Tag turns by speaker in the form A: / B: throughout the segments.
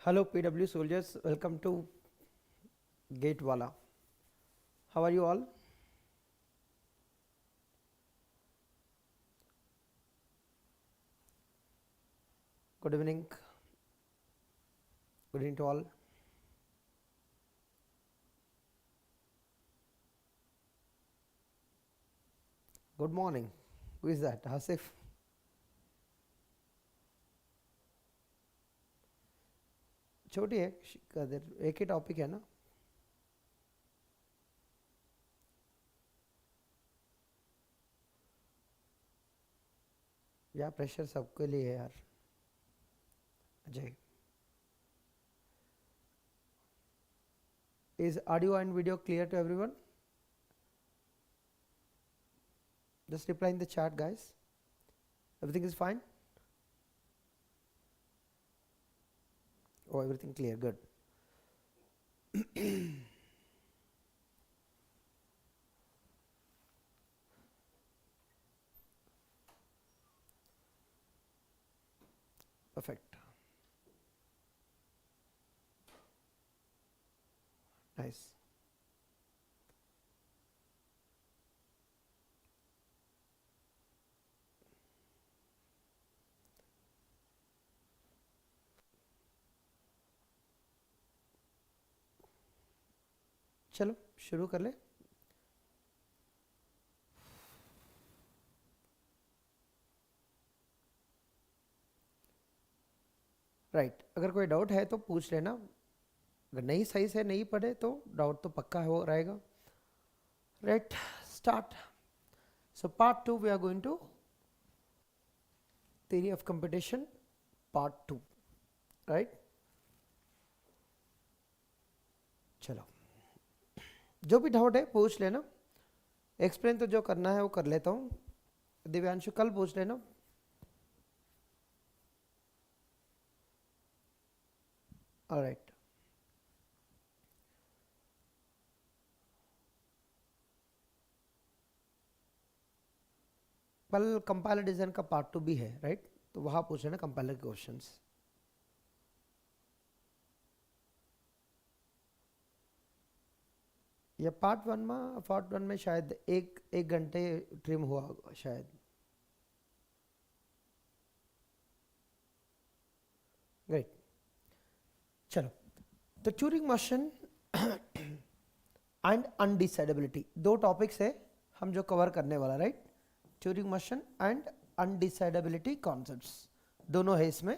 A: Hello PW soldiers, welcome to Gate Wallah. How are you all? Good evening. Good evening to all. Good morning. Who is that? Hasif? छोटी है कदर, एक ही topic है ना. या pressure सबके लिए है यार. Ajay, is audio and video clear to everyone? Just reply in the chat, guys. Everything is fine? Oh, everything clear. Good. Perfect. Nice. चलो शुरू कर ले. राइट, अगर कोई डाउट है तो पूछ लेना. अगर नहीं सही से नहीं पढ़े तो डाउट तो पक्का हो रहेगा. Right, start. So part 2 we are going to theory of computation part 2. Right, चलो जो भी डाउट है पूछ लेना. एक्सप्लेन तो जो करना है वो कर लेता हूँ. दिव्यांशु कल पूछ लेना. ऑलराइट, कल कंपाइलर डिजाइन का पार्ट 2 भी है. राइट, तो वहां पूछ लेना कंपाइलर के क्वेश्चंस. या पार्ट 1 में शायद एक घंटे ट्रिम हुआ होगा शायद. राइट, चलो. तो ट्यूरिंग मोशन एंड अनडिसाइडेबिलिटी दो टॉपिक्स है हम जो कवर करने वाला. Right, Turing motion and undecidability concepts दोनों है इसमें.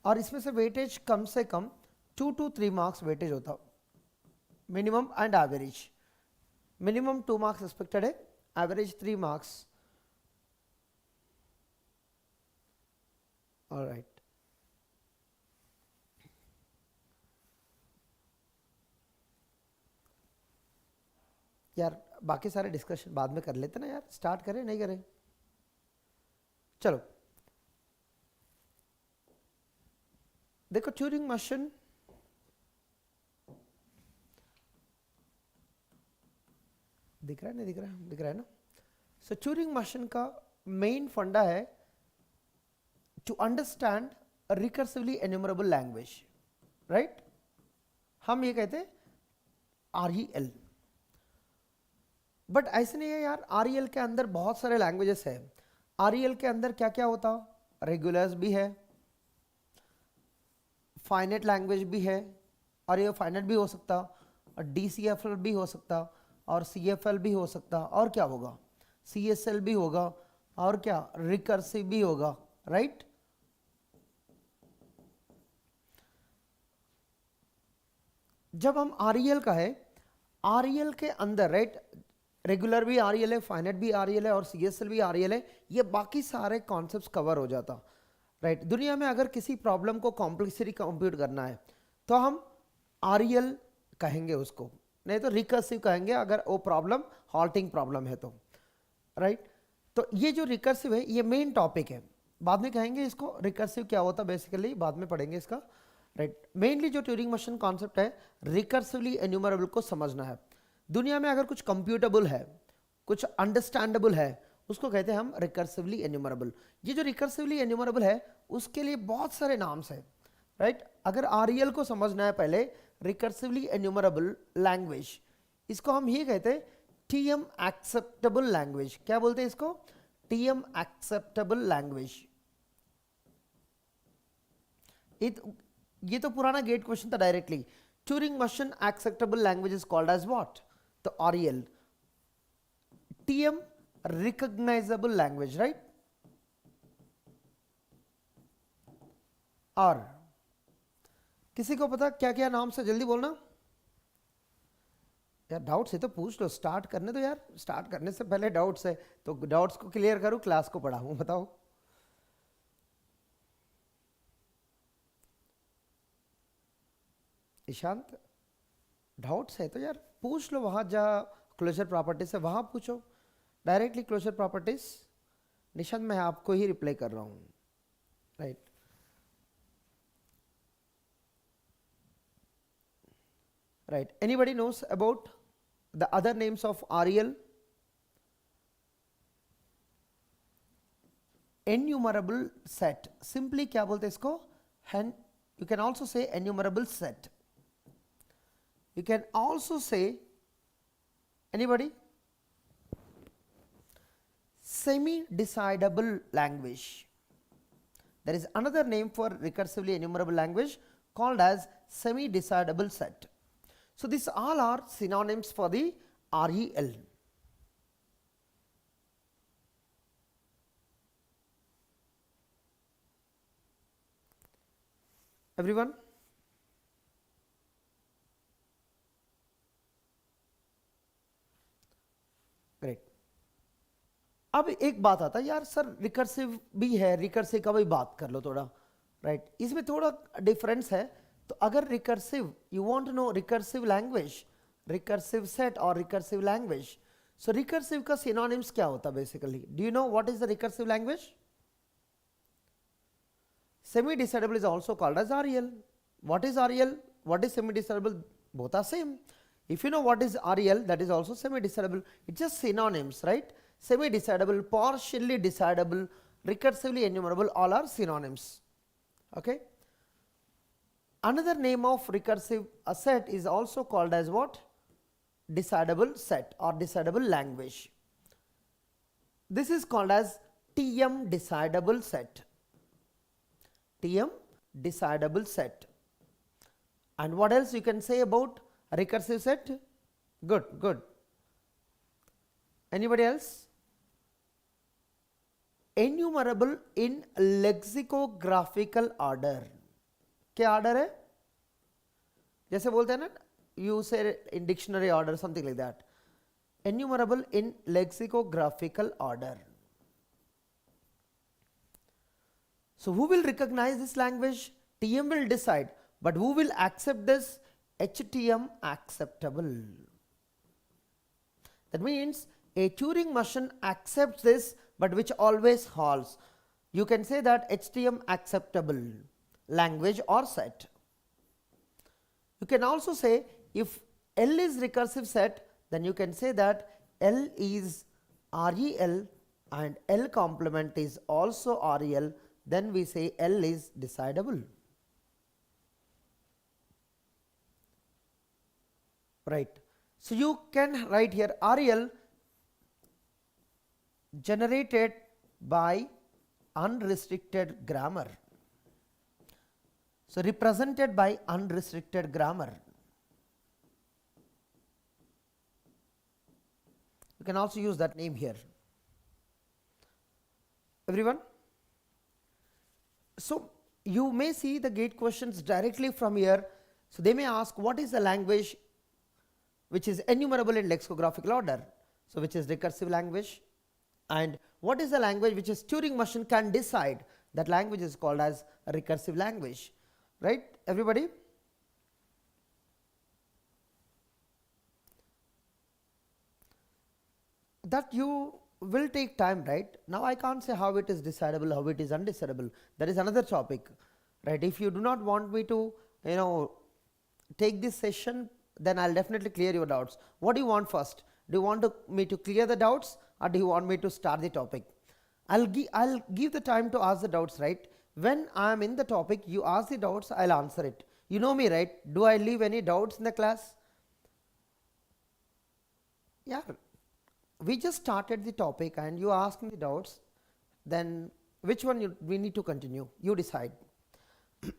A: और इसमें से वेटेज कम से कम 2 to 3 मार्क्स वेटेज होता. Minimum and average. Minimum 2 marks expected है, एवरेज 3 मार्क्स. ऑलराइट, यार बाकी सारे डिस्कशन बाद में कर लेते ना यार. स्टार्ट करें नहीं करें? चलो देखो, ट्यूरिंग मोशन दिख रहा है नहीं दिख रहा है? दिख रहा है ना. सो ट्यूरिंग मोशन का मेन फंडा है to understand recursively enumerable language. Right, हम ये कहते हैं REL. बट ऐसे नहीं है यार, REL के अंदर बहुत सारे लैंग्वेजेस है. REL के अंदर क्या क्या होता? रेगुलर्स भी है, फाइनेट लैंग्वेज भी है, और ये फाइनेट भी हो सकता, और DCFL भी हो सकता, और CFL भी हो सकता, और क्या होगा? CSL भी होगा, और क्या रिकर्सिव भी होगा. राइट, जब हम REL का है, REL के अंदर राइट, रेगुलर भी REL है, फाइनेट भी REL है, और CSL भी REL है. ये बाकी सारे कॉन्सेप्ट्स कवर हो जाता. राइट, दुनिया में अगर किसी प्रॉब्लम को कॉम्प्लेक्सिटी कंप्यूट करना है तो हम REL कहेंगे उसको, नहीं तो रिकर्सिव कहेंगे अगर वो प्रॉब्लम हॉल्टिंग प्रॉब्लम है तो. राइट, तो ये जो रिकर्सिव है ये मेन टॉपिक है. बाद में कहेंगे इसको रिकर्सिव क्या होता है, बेसिकली बाद में पढ़ेंगे इसका. राइट, मेनली जो ट्यूरिंग मोशन कॉन्सेप्ट है रिकर्सिवली एन्यूमरेबल को समझना है. दुनिया में अगर कुछ कंप्यूटेबल है, कुछ अंडरस्टैंडेबल है, उसको कहते हैं हम रिकर्सिवली एन्यूमरेबल. ये जो रिकर्सिवली एन्यूमरेबल है उसके लिए बहुत सारे नाम्स है. राइट अगर आरईएल को समझना है पहले, रिकर्सिवली एन्यूमरेबल लैंग्वेज, इसको हम ये कहते हैं टीएम एक्सेप्टेबल लैंग्वेज। क्या बोलते हैं इसको? TM acceptable language. ये तो पुराना गेट क्वेश्चन था directly. Turing machine acceptable language is called as what? तो REL. TM recognizable language, right? और किसी को पता क्या क्या नाम से? जल्दी बोलना यार, डाउट्स है तो पूछ लो, स्टार्ट करने दो यार। स्टार्ट करने से पहले डाउट्स है तो डाउट्स को क्लियर करूं, क्लास को पढ़ाऊं। बताओ। ईशांत, डाउट्स है तो यार पूछ लो, वहां जा क्लोजर प्रॉपर्टीज से वहां पूछो डायरेक्टली। क्लोजर प्रॉपर्टीज निशांत, मैं आपको ही रिप्लाई कर रहा हूं, right? Right. Anybody knows about the other names of REL? Enumerable set. Simply क्या बोलते हैं इसको? You can also say enumerable set. You can also say, anybody? Semi-decidable language. There is another name for recursively enumerable language called as semi-decidable set. So these all are synonyms for the REL. Everyone? Great. अब एक बात आता है यार, sir recursive भी है, recursive का भी बात कर लो थोड़ा, राइट? इसमें थोड़ा डिफरेंस है। तो अगर recursive, you want to know recursive language, recursive set और रिकर्सिव लैंग्वेज, सो रिकर्सिव का सिनोनिम्स क्या होता है basically? Do you know what is the recursive language? Semi decidable is also called as REL. What is REL? What is semi decidable? Both are same. If you know what is REL, that is also semi-decidable. It's just synonyms, right? Semi-decidable, partially decidable, recursively enumerable, all are synonyms. Okay? Another name of recursive set is also called as what? Decidable set or decidable language. This is called as TM decidable set. TM decidable set. And what else you can say about a recursive set? Good, good. Anybody else? Enumerable in lexicographical order. क्या order है? जैसे बोलते हैं ना, you से in dictionary order, something like that. Enumerable in lexicographical order. So who will recognize this language? TM will decide, but who will accept this? HTM acceptable. That means a Turing machine accepts this, but which always halts. You can say that HTM acceptable language or set. You can also say if L is recursive set, then you can say that L is REL and L complement is also REL, then we say L is decidable. Right. So you can write here REL generated by unrestricted grammar. So represented by unrestricted grammar. You can also use that name here. Everyone? So you may see the gate questions directly from here. So they may ask, what is the language which is enumerable in lexicographical order? So which is recursive language? And what is the language which is Turing machine can decide? That language is called as a recursive language. Right, everybody? That you will take time, right? Now I can't say how it is decidable, how it is undecidable. That is another topic, right? If you do not want me to, take this session, then I'll definitely clear your doubts. What do you want first? Do you want me to clear the doubts, or do you want me to start the topic? I'll give the time to ask the doubts, right? when I am in the topic, you ask the doubts, I'll answer it. You know me, right? Do I leave any doubts in the class? Yeah, we just started the topic and you ask me the doubts, then which one we need to continue? You decide.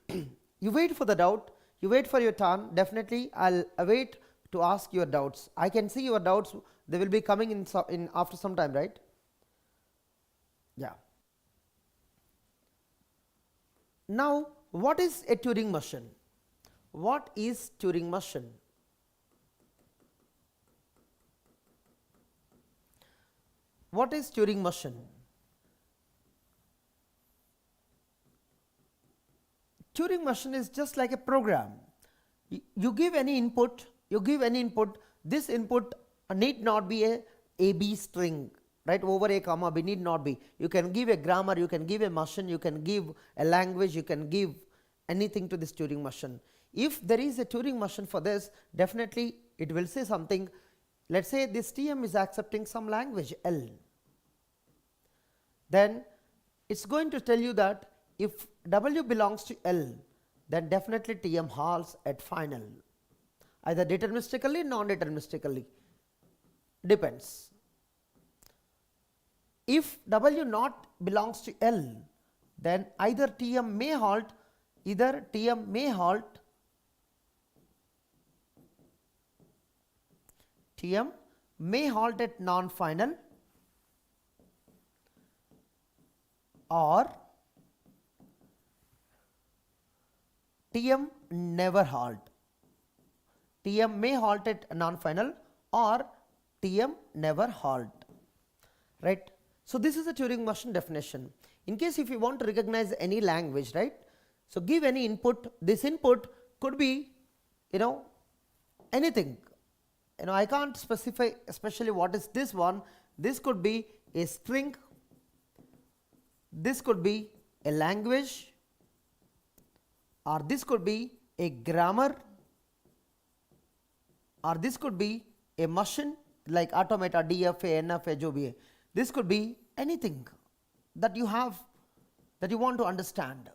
A: You wait for the doubt, you wait for your turn. Definitely I'll wait to ask your doubts. I can see your doubts, they will be coming in after some time, right? Yeah. Now, what is a Turing machine? What is Turing machine? What is Turing machine? Turing machine is just like a program. You give any input, this input need not be a B string, right, over a comma B, need not be. You can give a grammar, you can give a machine, you can give a language, you can give anything to this Turing machine. If there is a Turing machine for this, definitely it will say something. Let's say this TM is accepting some language L. Then it's going to tell you that if W belongs to L, then definitely TM halts at final, either deterministically, non-deterministically, depends. If W not belongs to L, then either TM may halt, TM may halt at non-final, or TM never halt. TM may halt at non-final or TM never halt, right. So this is the Turing machine definition. In case if you want to recognize any language, right, so give any input. This input could be, anything. I can't specify especially what is this one. This could be a string, this could be a language, or this could be a grammar, or this could be a machine like automata, DFA, NFA, jo bhi hai. This could be anything that you have, that you want to understand,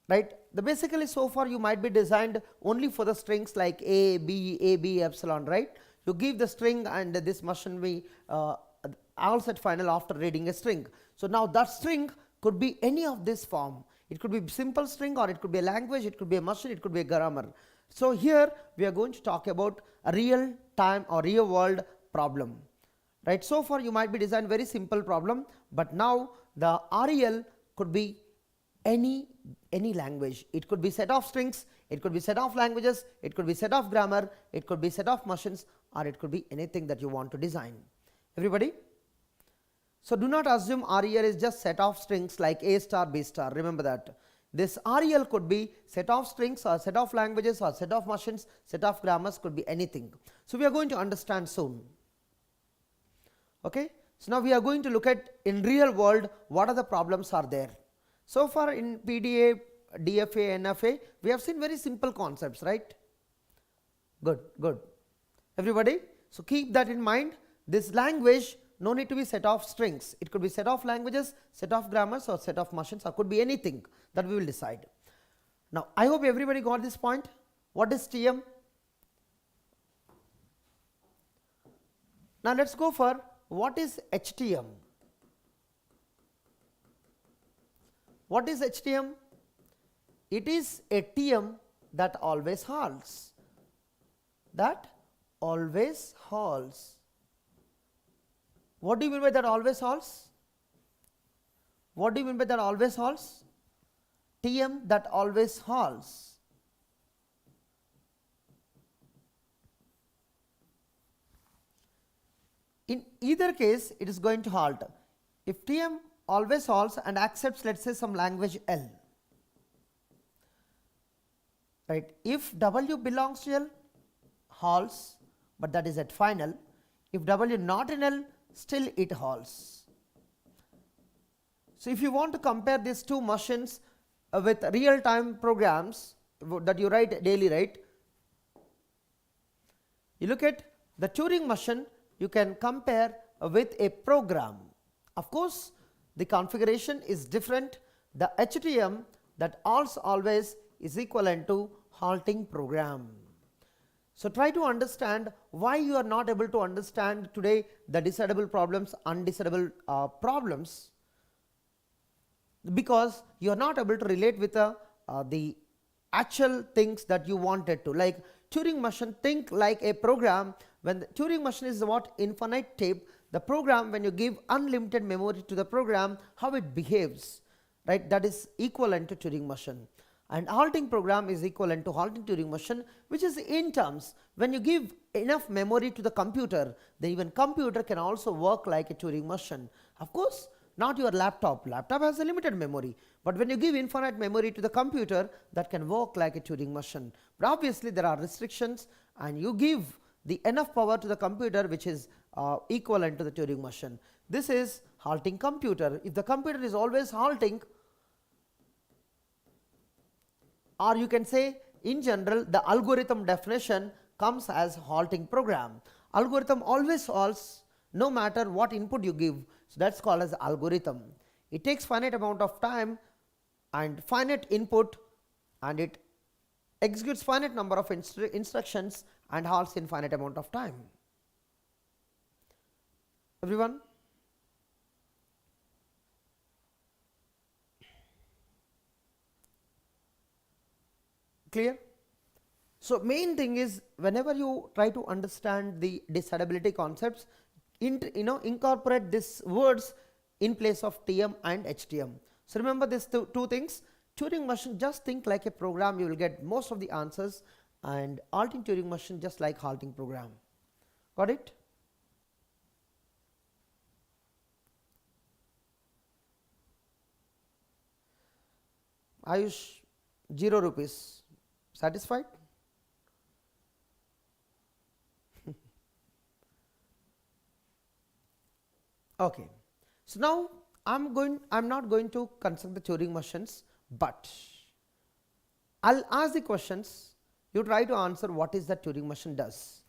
A: right. Basically so far you might be designed only for the strings like A, B, epsilon, right. You give the string and this machine be all set final after reading a string. So now that string could be any of this form. It could be simple string, or it could be a language, it could be a machine, it could be a grammar. So here we are going to talk about a real time or real world problem, right. So far you might be designed very simple problem, but now the REL could be any language. It could be set of strings, it could be set of languages, it could be set of grammar, it could be set of machines, or it could be anything that you want to design. Everybody? So do not assume REL is just set of strings like A star, B star. Remember that. This REL could be set of strings or set of languages or set of machines, set of grammars, could be anything. So we are going to understand soon. Okay. So now we are going to look at in real world what are the problems are there. So far in PDA, DFA, NFA, we have seen very simple concepts, right? Good, good. Everybody? So keep that in mind. This language no need to be set of strings. It could be set of languages, set of grammars, or set of machines, or could be anything that we will decide. Now I hope everybody got this point. What is TM? Now let's go for what is HTM. What is HTM? It is a TM that always halts. That always halts. What do you mean by that always halts? What do you mean by that always halts? TM that always halts. In either case, it is going to halt. If TM always halts and accepts, let's say, some language L, right? If W belongs to L, halts, but that is at final. If W not in L, still it halts. So if you want to compare these two machines with real time programs that you write daily, right? You look at the Turing machine, you can compare with a program. Of course, the configuration is different, the HTM that always is equivalent to halting program. So try to understand why you are not able to understand today the decidable problems, undecidable problems, because you are not able to relate with the actual things that you wanted to. Like Turing machine, think like a program. When the Turing machine is what? Infinite tape. The program, when you give unlimited memory to the program, how it behaves, right? That is equivalent to Turing machine. And halting program is equivalent to halting Turing machine, which is in terms when you give enough memory to the computer, then even computer can also work like a Turing machine. Of course, not your laptop. Laptop has a limited memory, but when you give infinite memory to the computer, that can work like a Turing machine. But obviously there are restrictions, and you give the enough power to the computer which is equivalent to the Turing machine. This is halting computer. If the computer is always halting, or you can say in general the algorithm definition comes as halting program. Algorithm always halts no matter what input you give. So that is called as algorithm. It takes finite amount of time and finite input, and it executes finite number of instructions and halts in finite amount of time. Everyone? Clear? So main thing is, whenever you try to understand the decidability concepts, incorporate these words in place of TM and HTM. So remember these two things. Turing machine, just think like a program, you will get most of the answers, and halting Turing machine just like halting program. Got it? Ayush, 0 rupees. Satisfied? Okay. So now I'm not going to construct the Turing machines, but I'll ask the questions. You try to answer what is that Turing machine does.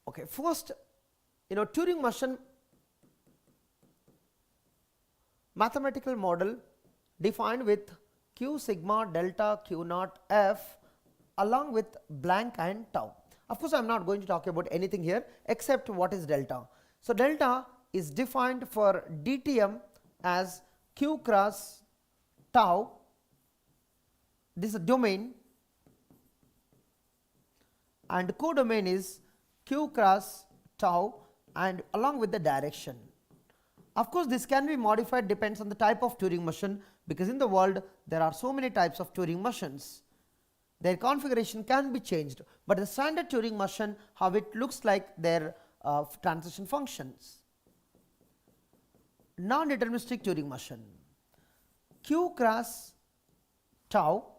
A: Okay. First, Turing machine mathematical model defined with q sigma delta q naught f along with blank and tau. Of course, I am not going to talk about anything here except what is delta. So delta is defined for DTM as q cross tau. This is a domain, and codomain is q cross tau and along with the direction. Of course, this can be modified, depends on the type of Turing machine, because in the world there are so many types of Turing machines. Their configuration can be changed, but the standard Turing machine, how it looks like their transition functions. Non-deterministic Turing machine, q cross tau.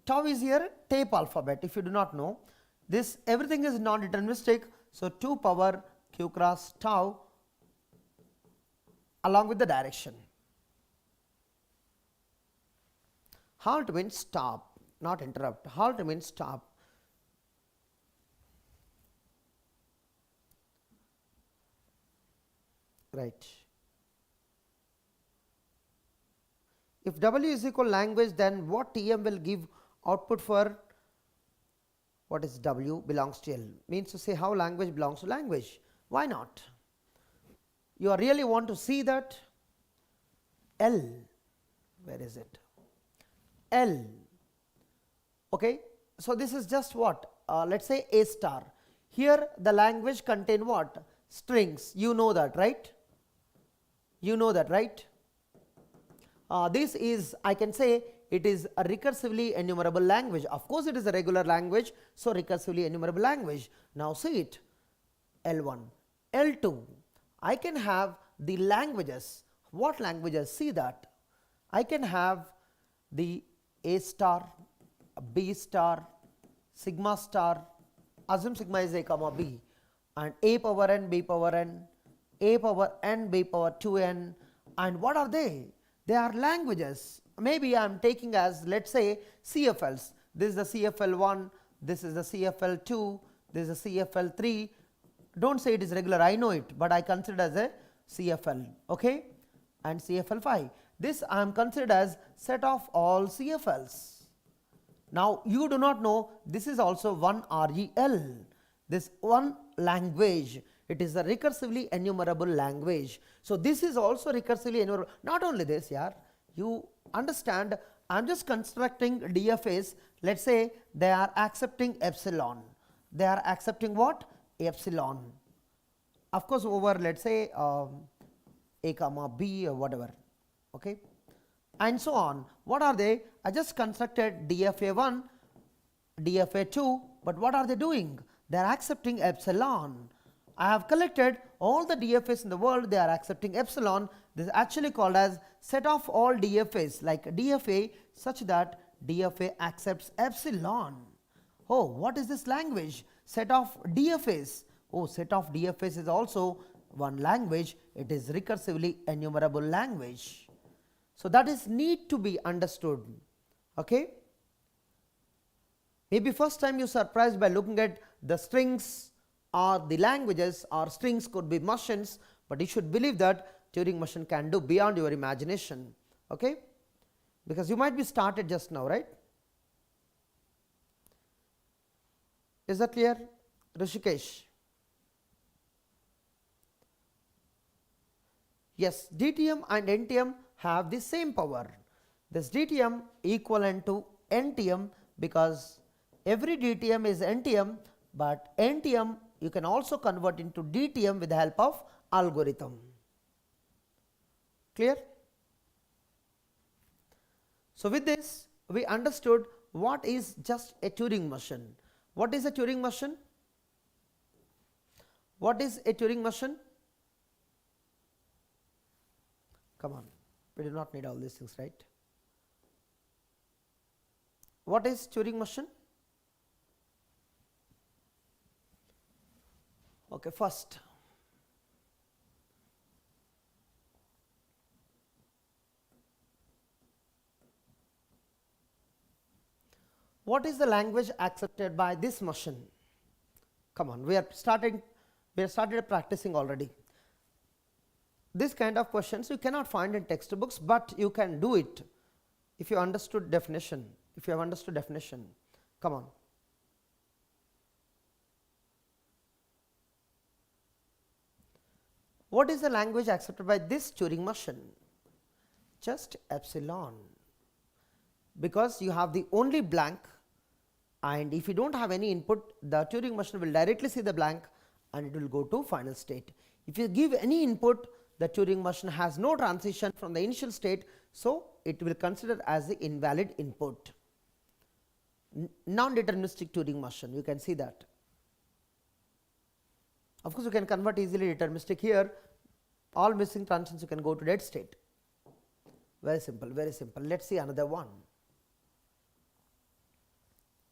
A: Tau is here tape alphabet. If you do not know this, everything is non-deterministic. So 2 power q cross tau along with the direction. Halt means stop, not interrupt. Halt means stop. Right. If W is equal language, then what TM will give output for what is W belongs to L? Means to say how language belongs to language. Why not? You really want to see that? L, where is it? L. Okay. So this is just what? Let us say A star. Here the language contain what? Strings. You know that, right? You know that, right? This is, I can say, it is a recursively enumerable language. Of course, it is a regular language, so recursively enumerable language. Now see it, L1, L2. I can have the languages. What languages? See that. I can have the A star, B star, sigma star, assume sigma is A comma B, and A power n, B power n, A power n, B power 2n, and what are they? They are languages. Maybe I am taking as, let us say, CFLs. This is the CFL1, this is the CFL2, this is the CFL3. Don't say it is regular, I know it, but I consider as a CFL. Okay? and CFL5. This I am considered as set of all CFLs. Now you do not know this is also one REL, this one language. It is a recursively enumerable language. So this is also recursively enumerable. Not only this, yeah, you understand, I am just constructing DFAs. Let's say they are accepting epsilon. They are accepting what? Epsilon. Of course, over let's say A comma B or whatever, okay, and so on. What are they? I just constructed DFA1, DFA2, but what are they doing? They are accepting epsilon. I have collected all the DFAs in the world, they are accepting epsilon. This is actually called as set of all DFAs, like DFA such that DFA accepts epsilon. Oh, what is this language? Set of DFAs. Oh, set of DFAs is also one language. It is recursively enumerable language. So that is need to be understood. Okay. Maybe first time you surprised by looking at the strings or the languages, or strings could be machines, but you should believe that Turing machine can do beyond your imagination. Okay. Because you might be started just now, right? Is that clear, Rishikesh? Yes, DTM and NTM have the same power. This DTM equivalent to NTM because every DTM is NTM, but NTM you can also convert into DTM with the help of algorithm. Clear? So with this we understood what is just a Turing machine. What is a Turing machine? What is a Turing machine? Come on, we do not need all these things, right? What is Turing machine? Okay, first, what is the language accepted by this machine? Come on, we are started practicing already. This kind of questions you cannot find in textbooks, but you can do it if you understood definition. If you have understood definition, come on. What is the language accepted by this Turing machine? Just epsilon, because you have the only blank, and if you do not have any input, the Turing machine will directly see the blank and it will go to final state. If you give any input, the Turing machine has no transition from the initial state, so it will consider as the invalid input. Non-deterministic Turing machine, you can see that. Of course, you can convert easily deterministic here. All missing transitions you can go to dead state. Very simple, very simple. Let us see another one.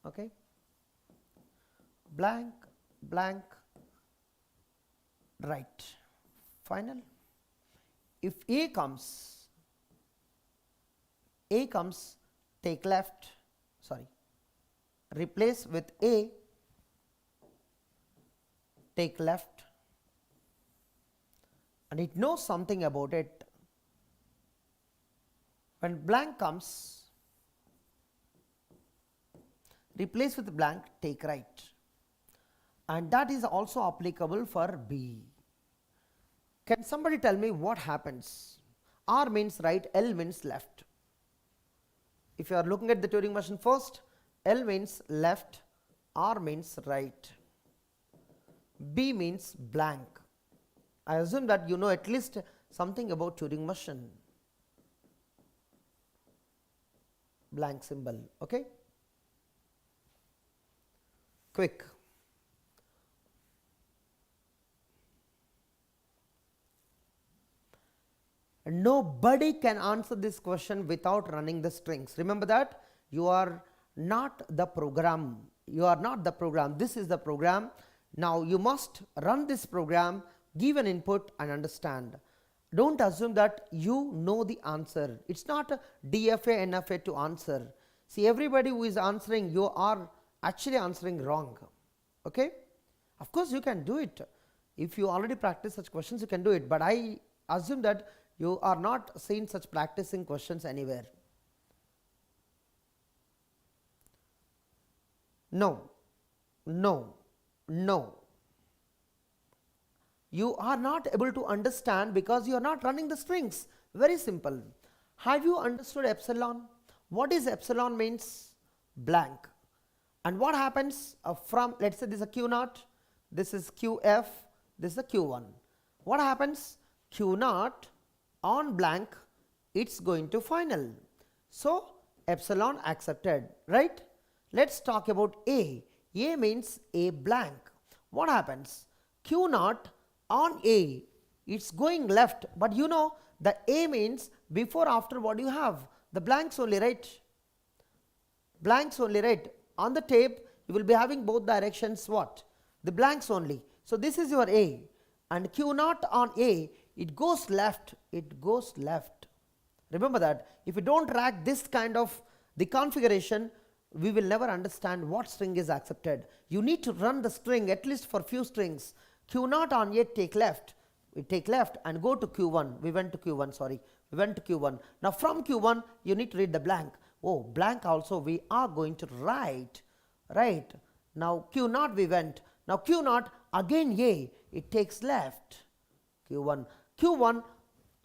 A: Okay. Blank, blank, right, final. If A comes, take left, sorry, replace with A, take left, and it knows something about it. When blank comes, replace with blank, take right, and that is also applicable for B. Can somebody tell me what happens? R means right, L means left. If you are looking at the Turing machine first, L means left, R means right, B means blank. I assume that you know at least something about Turing machine. Blank symbol, okay? Quick. Nobody can answer this question without running the strings. Remember that you are not the program. You are not the program. This is the program. Now you must run this program, give an input and understand. Don't assume that you know the answer. It's not a DFA, NFA to answer. See, everybody who is answering, you are actually answering wrong. Okay? Of course, you can do it. If you already practice such questions, you can do it. But I assume that You are not seen such practicing questions anywhere. No, no, no. You are not able to understand because you are not running the strings. Very simple. Have you understood epsilon? What is epsilon means? Blank. And what happens from, let's say this is a Q naught, this is QF, this is a Q1. What happens? Q naught on blank, it's going to final. So epsilon accepted, right? Let's talk about A. A means A blank. What happens? Q naught on A, it's going left, but you know the A means before after what do you have? The blanks only, right? Blanks only, right? On the tape you will be having both directions what? The blanks only. So this is your A, and Q naught on A, it goes left, it goes left. Remember that. If you don't track this kind of the configuration, we will never understand what string is accepted. You need to run the string at least for few strings. Q naught on A, take left, we take left and go to Q1. We went to Q1, sorry, we went to Q1. Now from Q1 you need to read the blank. Oh, blank also we are going to write, right? Now Q naught we went. Now Q naught again A, it takes left, Q1. Q1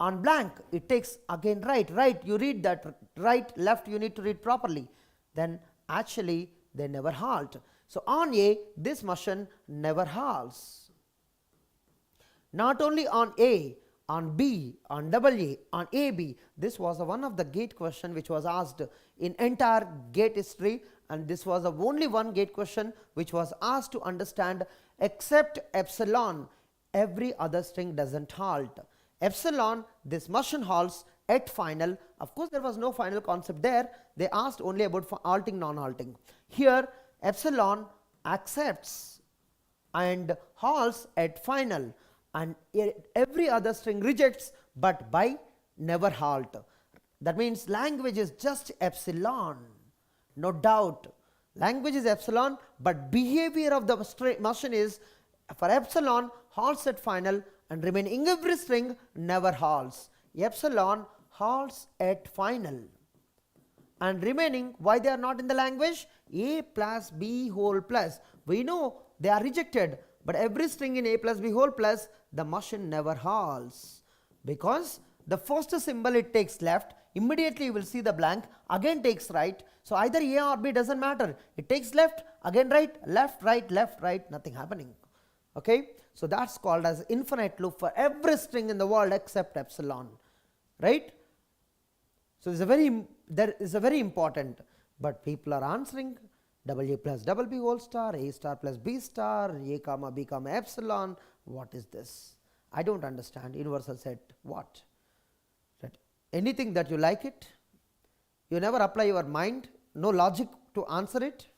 A: on blank, it takes again right, right, you read that, right, left you need to read properly. Then actually they never halt. So on A, this motion never halts. Not only on A, on B, on AA, on AB. This was one of the gate question which was asked in entire gate history, and this was the only one gate question which was asked to understand except epsilon, every other string doesn't halt. Epsilon, this motion halts at final. Of course there was no final concept there, they asked only about for halting, non-halting. Here epsilon accepts and halts at final, and every other string rejects but by never halt. That means language is just epsilon, no doubt. Language is epsilon, but behavior of the motion is for epsilon halts at final and remaining every string never halts. Epsilon halts at final and remaining, why they are not in the language? A plus B whole plus, we know they are rejected, but every string in A plus B whole plus, the motion never halts, because the first symbol it takes left, immediately you will see the blank, again takes right. So either A or B doesn't matter, it takes left, again right, left, right, nothing happening. Okay, so that's called as infinite loop for every string in the world except epsilon, right? So there is a very important, but people are answering AA plus double B whole star, A star plus B star, A comma B comma epsilon. What is this? I don't understand. Universal set what? That anything that you like it, you never apply your mind, no logic to answer it.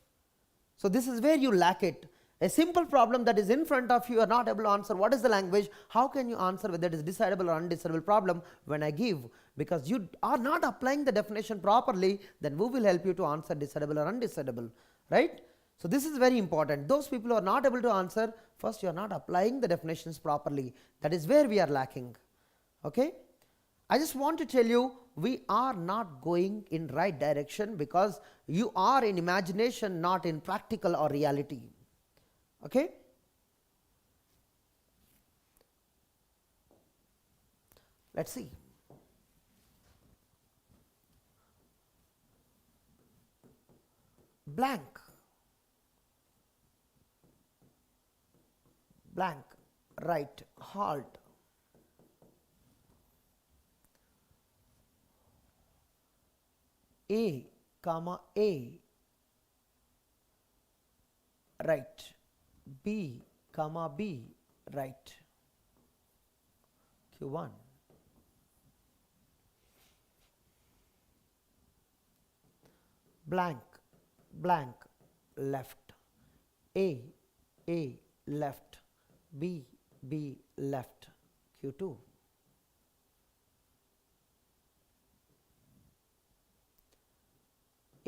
A: So this is where you lack it. A simple problem that is in front of you, are not able to answer what is the language, how can you answer whether it is decidable or undecidable problem when I give? Because you are not applying the definition properly, then who will help you to answer decidable or undecidable, right? So this is very important. Those people who are not able to answer, first you are not applying the definitions properly. That is where we are lacking. Okay? I just want to tell you, we are not going in right direction because you are in imagination, not in practical or reality. Okay? Let's see. Blank. Blank, right, halt. A comma A, right. B comma B, right. Q1. Blank, blank, left. A left. B left, Q2.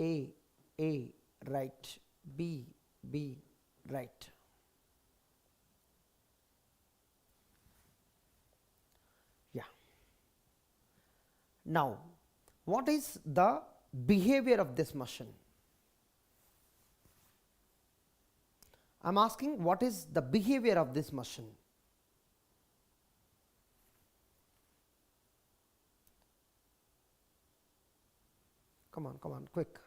A: A right, B right. Yeah. Now, what is the behavior of this machine? I am asking what is the behavior of this machine? Come on, quick.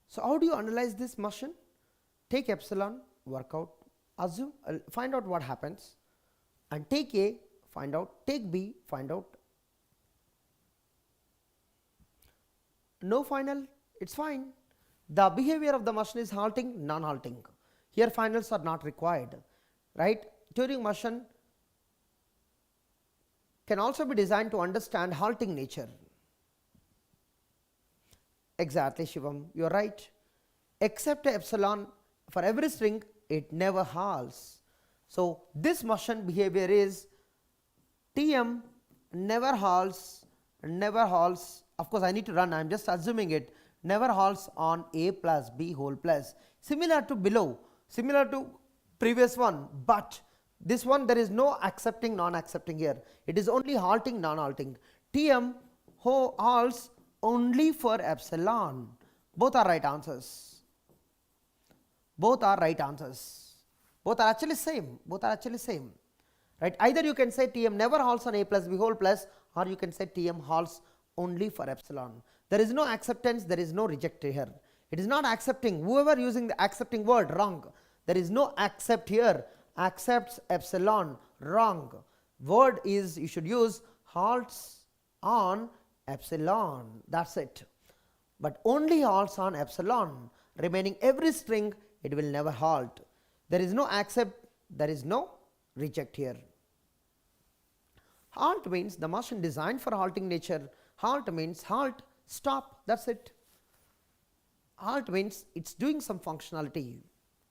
A: So, how do you analyze this machine? Take epsilon, work out, assume, find out what happens, and take A, find out, take B, find out. No final, it is fine. The behavior of the machine is halting, non-halting. Here finals are not required, right? Turing machine can also be designed to understand halting nature. Exactly, Shivam, you are right. Except epsilon, for every string it never halts. So, this machine behavior is Tm never halts, of course I need to run, I am just assuming it, never halts on A plus B whole plus, similar to below, similar to previous one, but this one there is no accepting non-accepting here, it is only halting non-halting. Tm halts only for epsilon. Both are right answers. Both are right answers. Both are actually same. Both are actually same. Right? Either you can say Tm never halts on A plus B whole plus, or you can say Tm halts only for epsilon. There is no acceptance, there is no reject here. It is not accepting. Whoever using the accepting word, wrong. There is no accept here. Accepts epsilon, wrong. Word is, you should use halts on epsilon, that is it. But only halts on epsilon, remaining every string it will never halt. There is no accept, there is no reject here. Halt means the machine designed for halting nature. Halt means halt, stop, that is it. Halt means it is doing some functionality.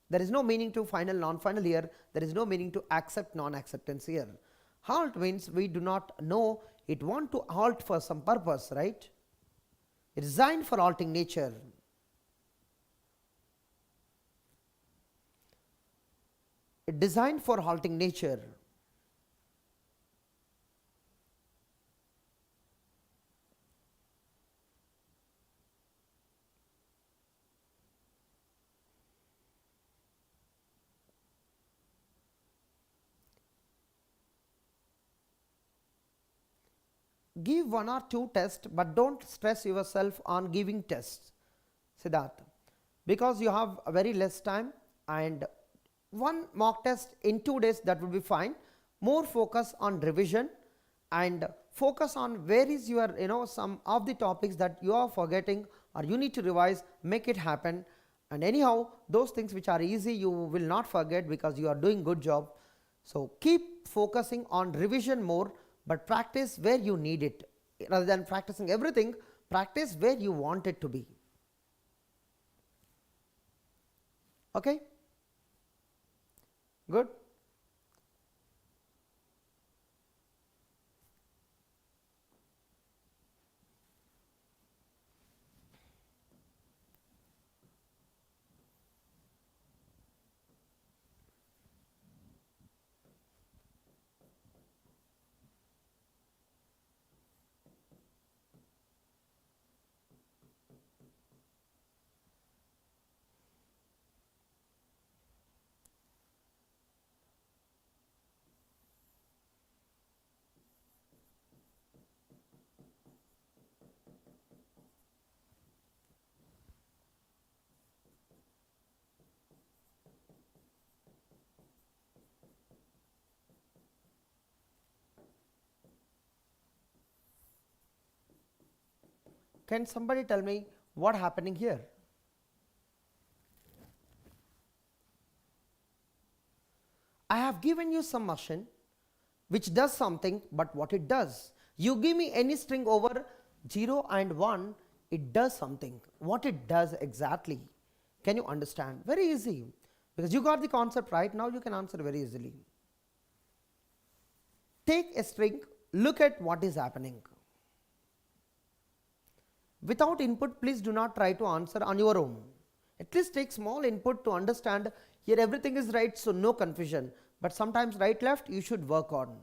A: There is no meaning to final non-final here, there is no meaning to accept non-acceptance here. Halt means we do not know, it want to halt for some purpose, right? It is designed for halting nature. It designed for halting nature. Give one or two tests, but don't stress yourself on giving tests, Siddharth, because you have a very less time, and one mock test in 2 days, that will be fine. More focus on revision and focus on where is your some of the topics that you are forgetting or you need to revise, make it happen. And anyhow, those things which are easy you will not forget because you are doing good job. So, keep focusing on revision more, but practice where you need it, rather than practicing everything, practice where you want it to be. Okay? Good. Can somebody tell me what happening here? I have given you some machine which does something, but what it does? You give me any string over 0 and 1, it does something. What it does exactly? Can you understand? Very easy, because you got the concept right. Now you can answer very easily. Take a string, look at what is happening. Without input, please do not try to answer on your own. At least take small input to understand here everything is right, so no confusion. But sometimes right left you should work on.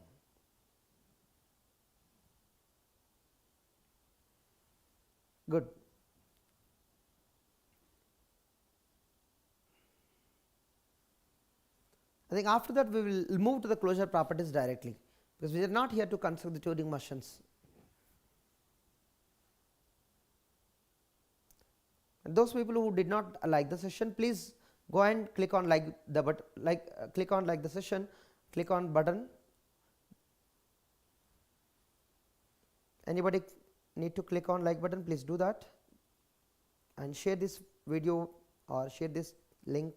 A: Good. I think after that we will move to the closure properties directly, because we are not here to construct the Turing machines. And those people who did not like the session, please go and click on click on like the session, click on button. Anybody need to click on like button, please do that, and share this video or share this link.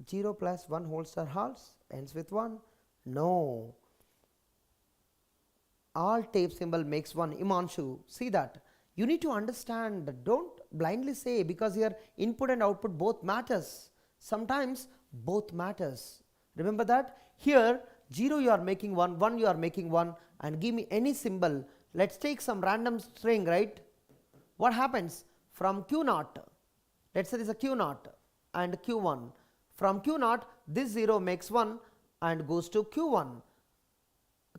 A: 0 plus 1 whole star halves ends with 1. No. All tape symbol makes 1. Imanshu, see that. You need to understand, don't blindly say because here input and output both matters. Sometimes both matters. Remember that? Here 0 you are making 1, 1 you are making 1, and give me any symbol. Let's take some random string, right? What happens? From Q0, let's say this is a Q0 and Q1. From Q0, this 0 makes 1 and goes to Q1,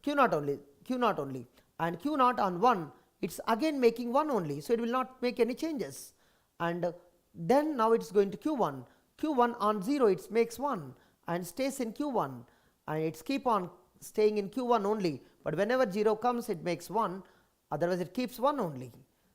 A: Q0 only, and Q0 on 1, it's again making 1 only, so it will not make any changes. And then now it's going to Q1, Q1 on 0 it makes 1 and stays in Q1, and it's keep on staying in Q1 only, but whenever 0 comes it makes 1, otherwise it keeps 1 only.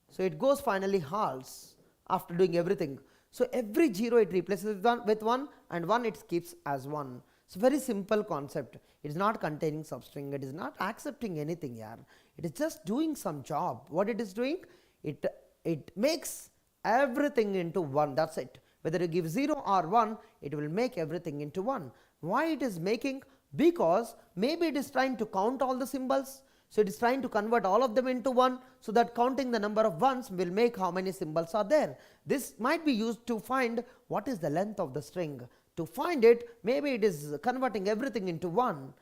A: So it goes finally halves after doing everything. So every 0 it replaces with 1 and 1 it keeps as 1. So very simple concept. It is not containing substring, it is not accepting anything here. It is just doing some job. What it is doing? It makes everything into 1, that's it. Whether you give 0 or 1, it will make everything into 1. Why it is making? Because maybe it is trying to count all the symbols. So it is trying to convert all of them into 1, so that counting the number of ones will make how many symbols are there. This might be used to find what is the length of the string. To find it, maybe it is converting everything into 1.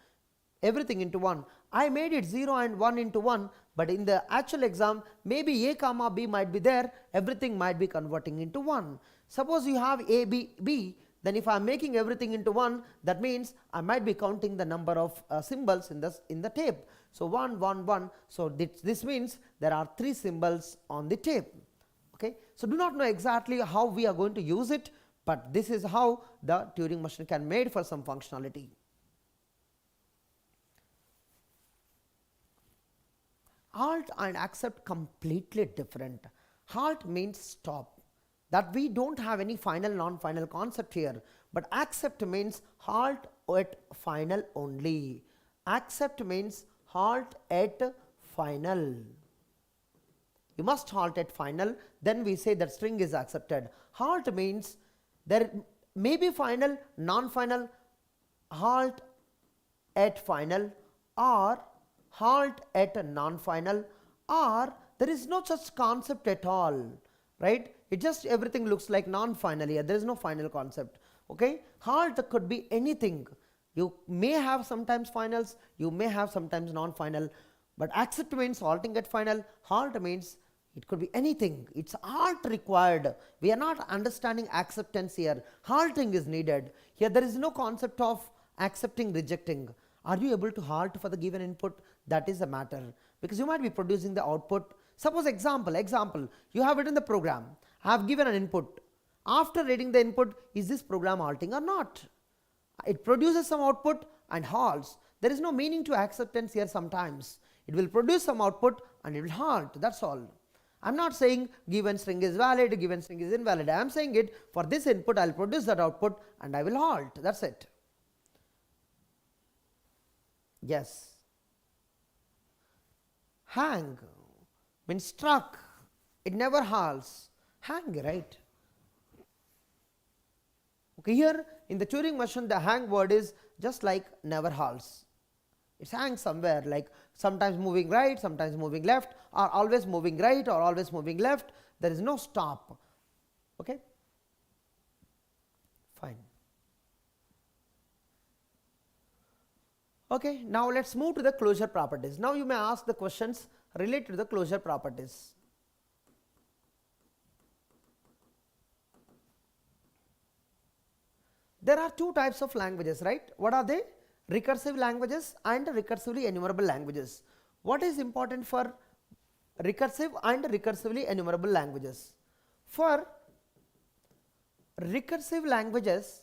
A: I made it 0 and 1 into 1, but in the actual exam, maybe a comma b might be there, everything might be converting into 1. Suppose you have a, b, b, then if I am making everything into 1, that means I might be counting the number of symbols in the tape. So 1, 1, 1. So this means there are 3 symbols on the tape. Okay. So do not know exactly how we are going to use it, but this is how the Turing machine can made for some functionality. Halt and accept completely different. Halt means stop. That we don't have any final non-final concept here, but accept means halt at final only. Accept means halt at final. You must halt at final, then we say that string is accepted. Halt means there may be final, non-final, halt at final, or halt at non-final, or there is no such concept at all, right? It just everything looks like non-final here, there is no final concept. Okay, halt could be anything. You may have sometimes finals, you may have sometimes non-final, but accept means halting at final, halt means it could be anything. It's halt required. We are not understanding acceptance here. Halting is needed. Here there is no concept of accepting, rejecting. Are you able to halt for the given input? That is a matter, because you might be producing the output. Suppose example, you have written the program. I have given an input. After reading the input, is this program halting or not? It produces some output and halts. There is no meaning to acceptance here sometimes. It will produce some output and it will halt, that's all. I am not saying given string is valid, given string is invalid. I am saying it for this input I will produce that output and I will halt, that's it. Yes. Hang means struck, it never halts. Hang, right? Okay, here in the Turing machine the hang word is just like never halts. It hangs somewhere, like sometimes moving right, sometimes moving left, or always moving right or always moving left. There is no stop. Okay, fine. Okay, now let's move to the closure properties. Now you may ask the questions related to the closure properties. There are two types of languages, right? What are they? Recursive languages and recursively enumerable languages. What is important for recursive and recursively enumerable languages? For recursive languages,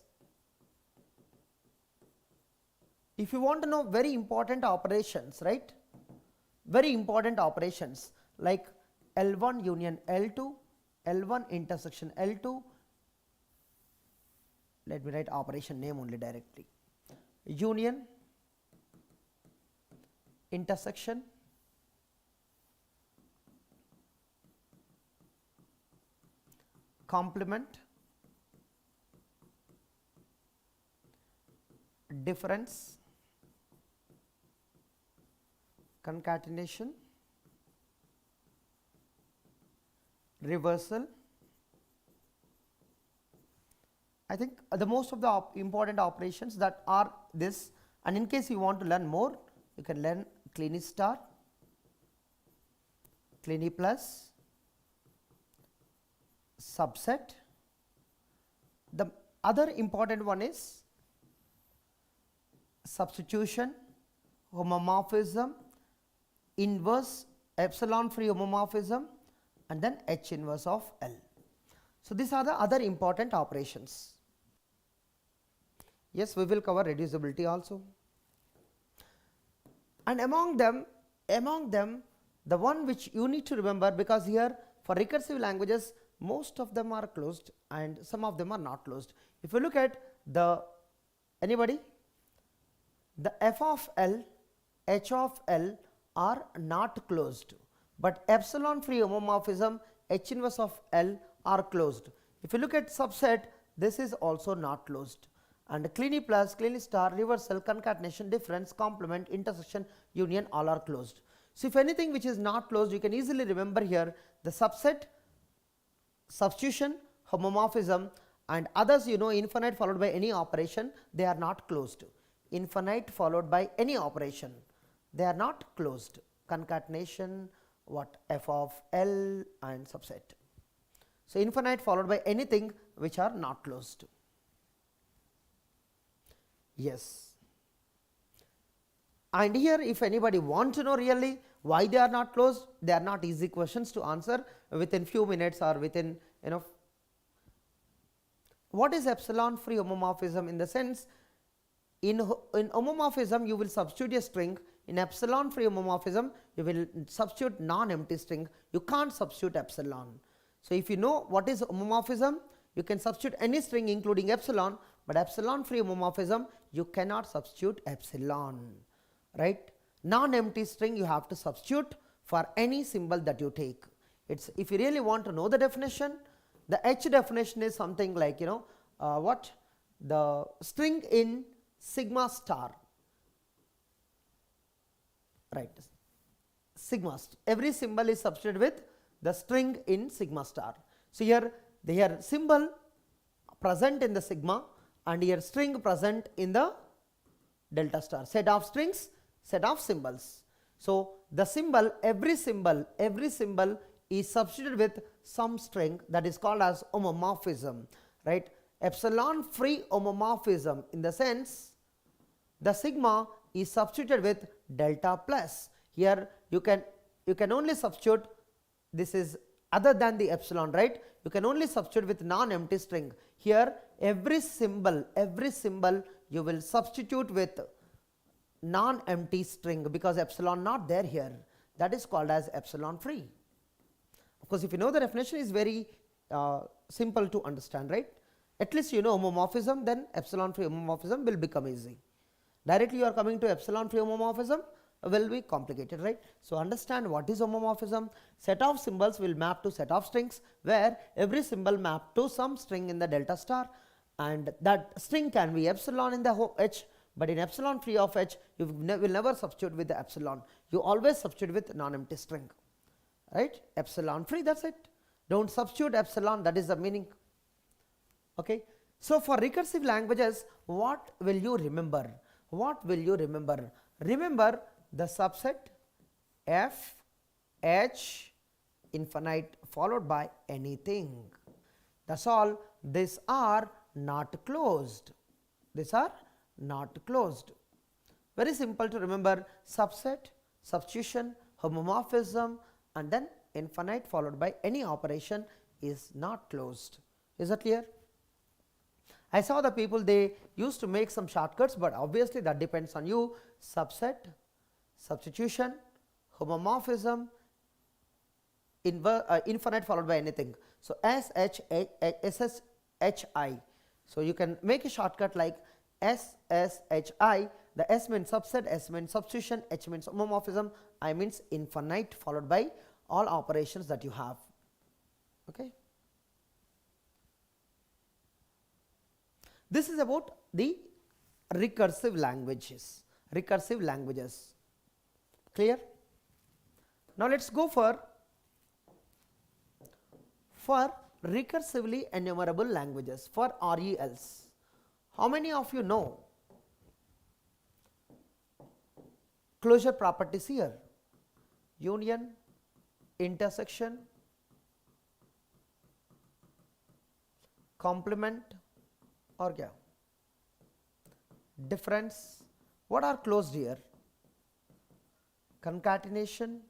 A: if you want to know very important operations, right? Very important operations like L1 union L2, L1 intersection L2, let me write operation name only directly, union, intersection, complement, difference, concatenation, reversal. I think the most of the important operations that are this, and in case you want to learn more, you can learn Cleany star, Cleany plus, subset. The other important one is substitution, homomorphism, inverse, epsilon free homomorphism, and then H inverse of L. So these are the other important operations. Yes, we will cover reducibility also. And among them, the one which you need to remember, because here for recursive languages, most of them are closed and some of them are not closed. If you look at the, anybody? The f of L, h of L are not closed, but epsilon free homomorphism, H inverse of L are closed. If you look at subset, this is also not closed. And Cleany plus, Cleany star, reversal, concatenation, difference, complement, intersection, union all are closed. So if anything which is not closed, you can easily remember here the subset, substitution, homomorphism, and others, you know, infinite followed by any operation, they are not closed. Infinite followed by any operation, they are not closed. Concatenation, what, f of L and subset. So infinite followed by anything which are not closed. Yes. And here if anybody want to know really why they are not closed, they are not easy questions to answer within few minutes or within, you know. What is epsilon free homomorphism? In the sense, in homomorphism you will substitute a string, in epsilon free homomorphism you will substitute non-empty string, you can't substitute epsilon. So if you know what is homomorphism, you can substitute any string including epsilon, but epsilon free homomorphism you cannot substitute epsilon, right. Non-empty string you have to substitute for any symbol that you take. It's, if you really want to know the definition, the H definition is something like, you know, what, the string in sigma star, right, sigma, every symbol is substituted with the string in sigma star. So here the symbol present in the sigma and here string present in the delta star, set of strings, set of symbols. So the symbol, every symbol is substituted with some string, that is called as homomorphism, right. Epsilon free homomorphism, in the sense the sigma is substituted with delta plus. Here you can only substitute, this is other than the epsilon, right. You can only substitute with non-empty string. Here every symbol you will substitute with non-empty string, because epsilon not there here, that is called as epsilon free. Of course, if you know the definition is very simple to understand, right. At least you know homomorphism, then epsilon free homomorphism will become easy. Directly you are coming to epsilon free homomorphism will be complicated, right. So understand what is homomorphism. Set of symbols will map to set of strings, where every symbol map to some string in the delta star, and that string can be epsilon in the H, but in epsilon free of H you will never substitute with the epsilon, you always substitute with non-empty string, right. Epsilon free, that's it, don't substitute epsilon, that is the meaning. Okay. So for recursive languages, what will you remember? What will you remember? Remember the subset, f, H infinite followed by anything. That's all. These are not closed. These are not closed. Very simple to remember: subset, substitution, homomorphism, and then infinite followed by any operation is not closed. Is that clear? I saw the people, they used to make some shortcuts, but obviously that depends on you. Subset, substitution, homomorphism, infinite followed by anything. So SSHI. So you can make a shortcut like SSHI. The S means subset, S means substitution, H means homomorphism, I means infinite followed by all operations that you have. Okay. This is about the recursive languages. Clear? Now let's go for recursively enumerable languages, for RELs. How many of you know closure properties here? Union, intersection, complement, और क्या? Difference. What are closed here? Concatenation,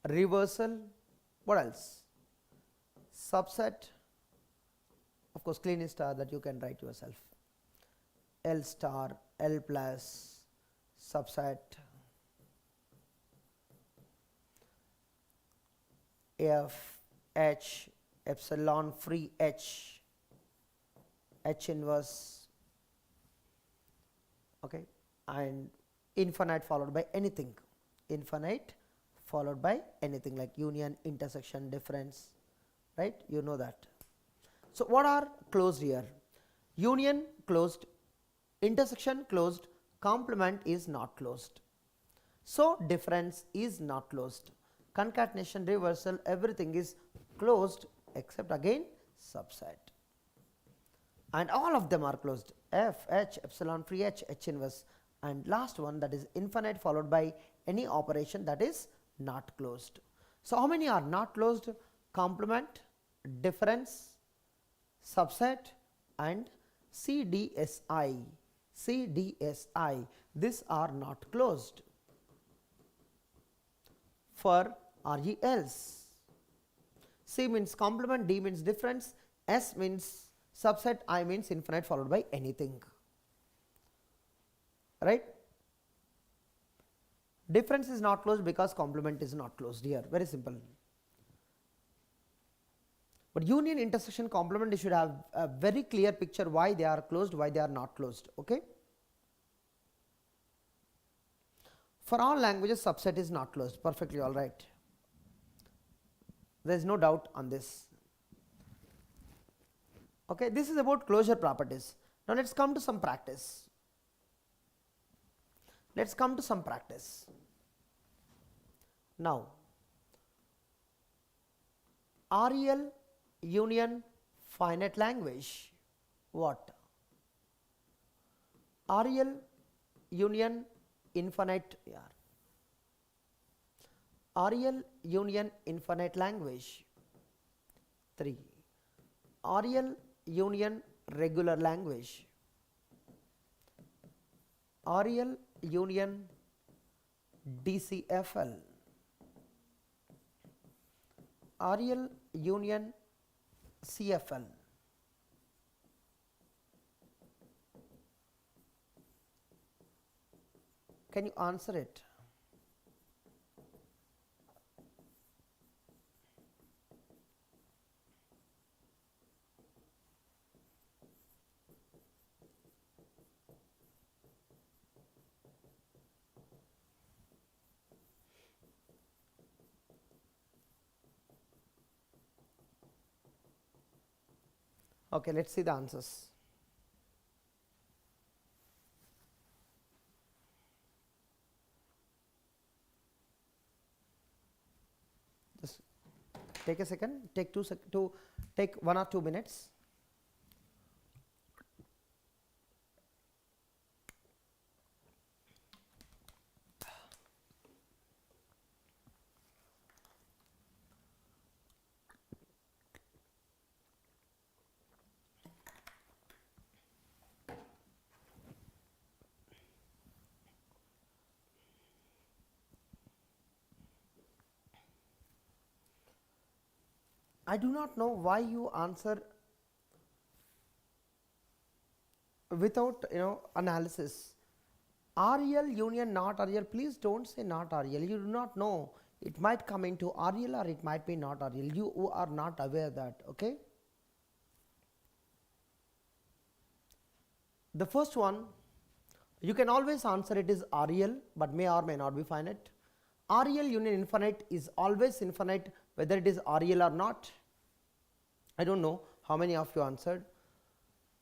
A: reversal. What else? Subset. Of course, clean star that you can write yourself. L star, L plus, subset, F, H, epsilon free H, H inverse, okay, and infinite followed by anything, infinite followed by anything like union, intersection, difference, right? You know that. So what are closed here? Union closed, intersection closed, complement is not closed. So difference is not closed. Concatenation, reversal, everything is closed except again subset. And all of them are closed. F, H, epsilon free H, H inverse, and last one, that is infinite followed by any operation, that is not closed. So how many are not closed? Complement, difference, subset, and CDSI. CDSI, these are not closed. For RELs, C means complement, D means difference, S means subset, I means infinite followed by anything, right? Difference is not closed because complement is not closed here, very simple. But union, intersection, complement, you should have a very clear picture why they are closed, why they are not closed, okay? For all languages, subset is not closed, perfectly all right. There is no doubt on this. Okay, this is about closure properties. Now let's come to some practice. Let's come to some practice. Now, REL union finite language, what? REL union infinite, REL union infinite language. 3. REL union regular language. REL union DCFL. REL union CFL. Can you answer it? Okay, let's see the answers. Just take a second, take take 1 or 2 minutes. I do not know why you answer without analysis. REL union not REL, please don't say not REL, you do not know, it might come into REL or it might be not REL, you are not aware that, okay. The first one, you can always answer it is REL, but may or may not be finite. REL union infinite is always infinite whether it is REL or not. I don't know how many of you answered.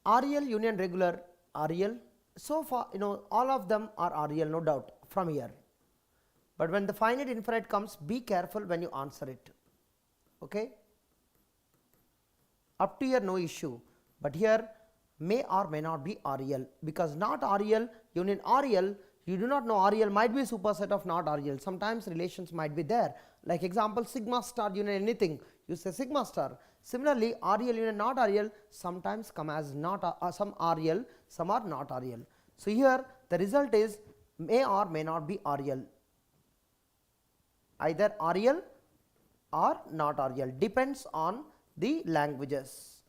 A: REL union regular REL, so far all of them are REL, no doubt from here, but when the finite infinite comes, be careful when you answer it, okay. Up to here no issue, but here may or may not be REL, because not REL union REL, you do not know REL might be superset of not REL, sometimes relations might be there, like example sigma star union anything, you say sigma star. Similarly, REL union not REL sometimes come as not some REL, some are not REL. So here the result is may or may not be REL, either REL or not REL, depends on the languages.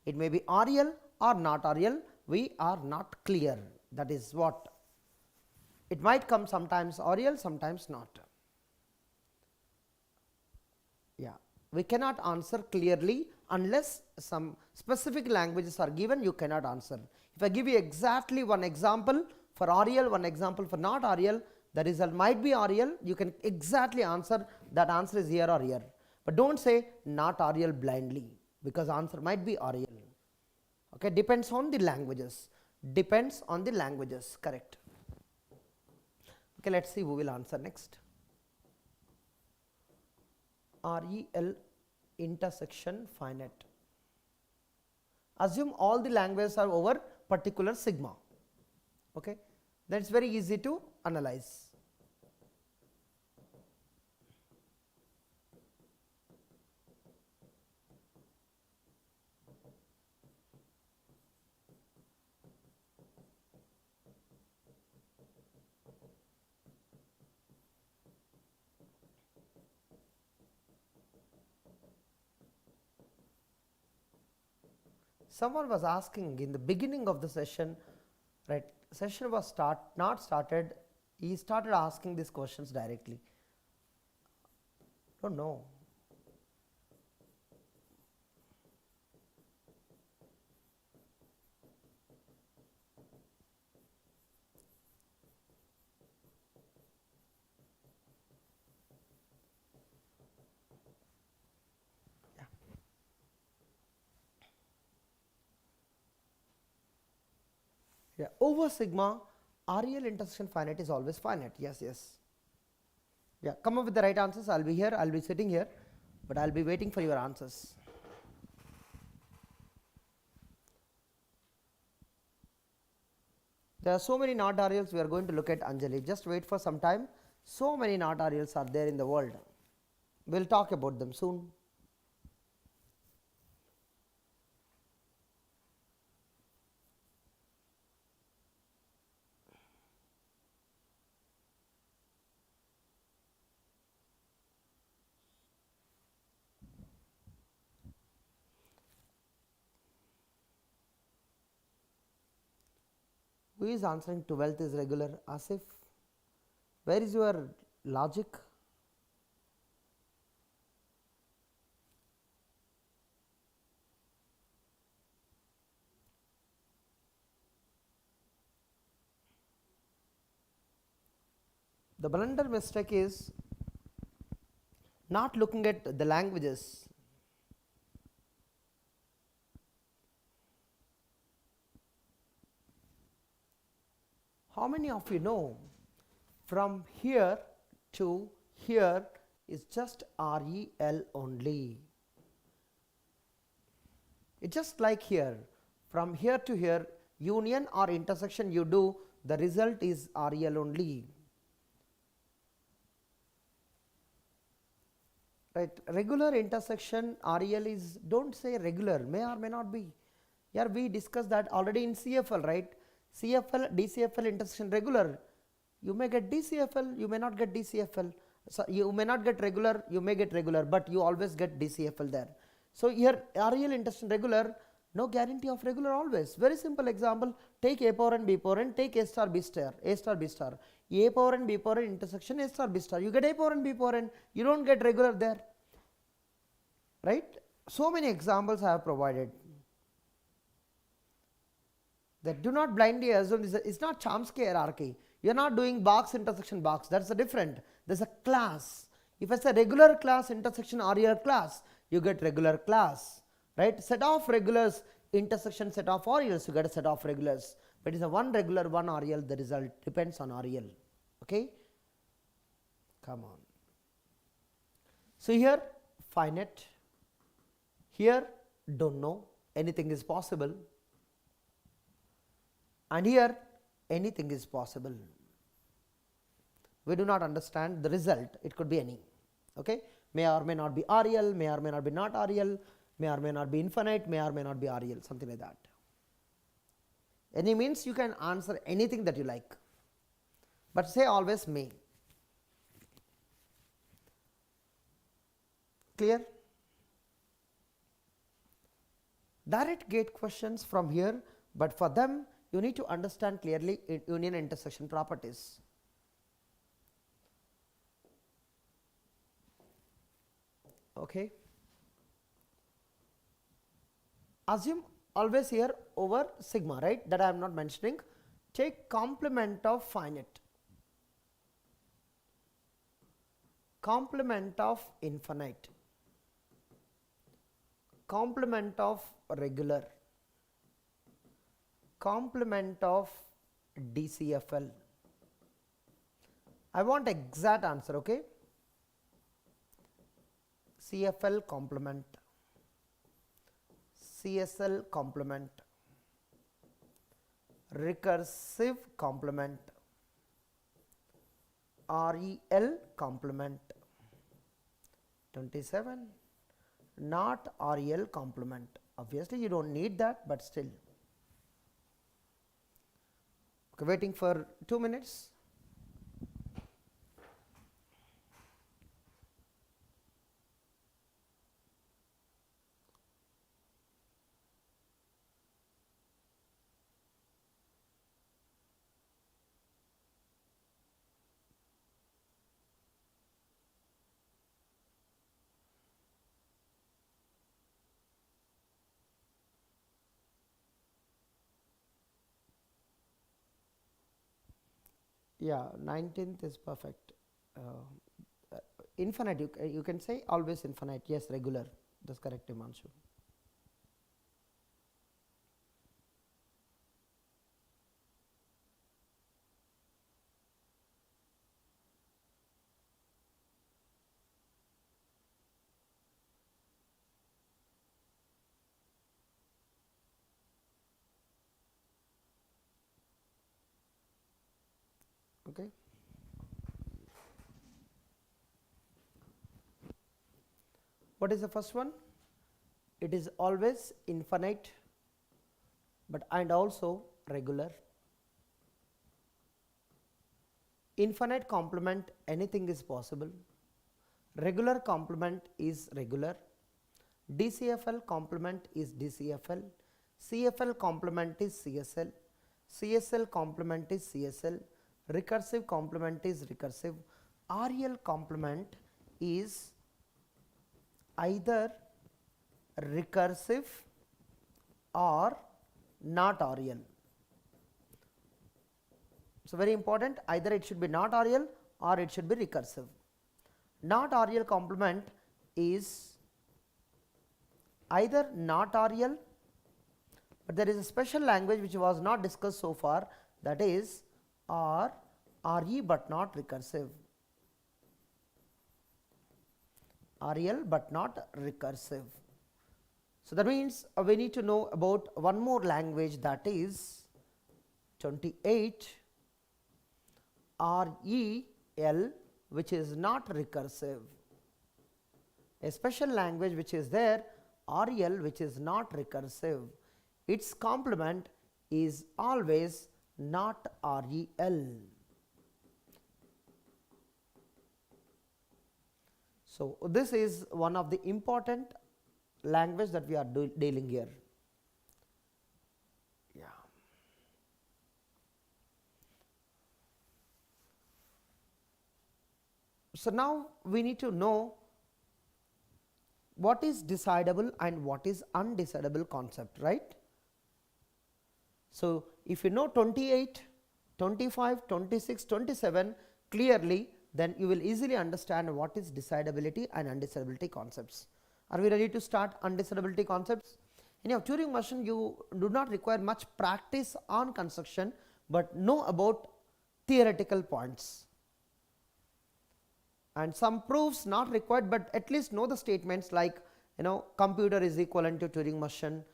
A: It may be REL or not REL, we are not clear, that is what. It might come sometimes REL, sometimes not. Yeah, we cannot answer clearly unless some specific languages are given, you cannot answer. If I give you exactly one example for REL, one example for not REL, the result might be REL, you can exactly answer that answer is here or here, but don't say not REL blindly, because answer might be REL, okay. Depends on the languages, depends on the languages, correct. Okay, let us see who will answer next. REL intersection finite. Assume all the languages are over particular sigma, okay. That is very easy to analyze. Someone was asking in the beginning of the session, right, session was not started, he started asking these questions directly, don't know. Yeah, over sigma, REL intersection finite is always finite. Yes, yes. Yeah, come up with the right answers. I'll be here, I'll be sitting here, but I'll be waiting for your answers. There are so many not RELs we are going to look at, Anjali. Just wait for some time. So many not RELs are there in the world. We'll talk about them soon. Who is answering 12th is regular? Asif, where is your logic? The blunder mistake is not looking at the languages. How many of you know from here to here is just REL only? It's just like here, from here to here, union or intersection you do, the result is REL only. Right, regular intersection REL is, don't say regular, may or may not be. Here we discussed that already in CFL, right? CFL, DCFL intersection regular, you may get DCFL, you may not get DCFL. So you may not get regular, you may get regular, but you always get DCFL there. So here REL intersection regular, no guarantee of regular always. Very simple example, take A power and B power and take A star B star, A star B star. A power and B power intersection A star B star. You get A power and B power and you don't get regular there. Right? So many examples I have provided. That do not blindly assume this is not Chomsky hierarchy. You are not doing box intersection box. That's a different. There's a class. If it's a regular class intersection REL class, you get regular class. Right? Set of regulars intersection set of RELs, you get a set of regulars. But it's a one regular, one REL, the result depends on REL. Okay? Come on. So here finite. Here don't know. Anything is possible. And here anything is possible. We do not understand the result, it could be any. Okay? May or may not be REL, may or may not be not REL, may or may not be infinite, may or may not be REL, something like that. Any means you can answer anything that you like, but say always may. Clear? Direct gate questions from here, but for them you need to understand clearly union intersection properties. Okay. Assume always here over sigma, right, that I am not mentioning. Take complement of finite, complement of infinite, complement of regular, complement of DCFL. I want exact answer, okay? CFL complement, CSL complement, recursive complement, REL complement. 27. Not REL complement. Obviously you don't need that, but still. Okay, waiting for 2 minutes. Yeah, 19th is perfect. Infinite, you can say always infinite. Yes, regular. That's correct, Himanshu. Okay. What is the first one? It is always infinite, but and also regular. Infinite complement, anything is possible. Regular complement is regular. DCFL complement is DCFL. CFL complement is CSL. CSL complement is CSL. Recursive complement is recursive. REL complement is either recursive or not REL. So very important, either it should be not REL or it should be recursive. Not REL complement is either not REL, but there is a special language which was not discussed so far, that is RE but not recursive. REL but not recursive. So that means we need to know about one more language, that is 28 REL, which is not recursive. A special language which is there, REL, which is not recursive. Its complement is always not REL. So this is one of the important language that we are dealing here. Yeah. So now we need to know what is decidable and what is undecidable concept, right? So if you know 28, 25, 26, 27 clearly, then you will easily understand what is decidability and undecidability concepts. Are we ready to start undecidability concepts? In your Turing machine, you do not require much practice on construction, but know about theoretical points. And some proofs not required, but at least know the statements like, computer is equivalent to Turing machine.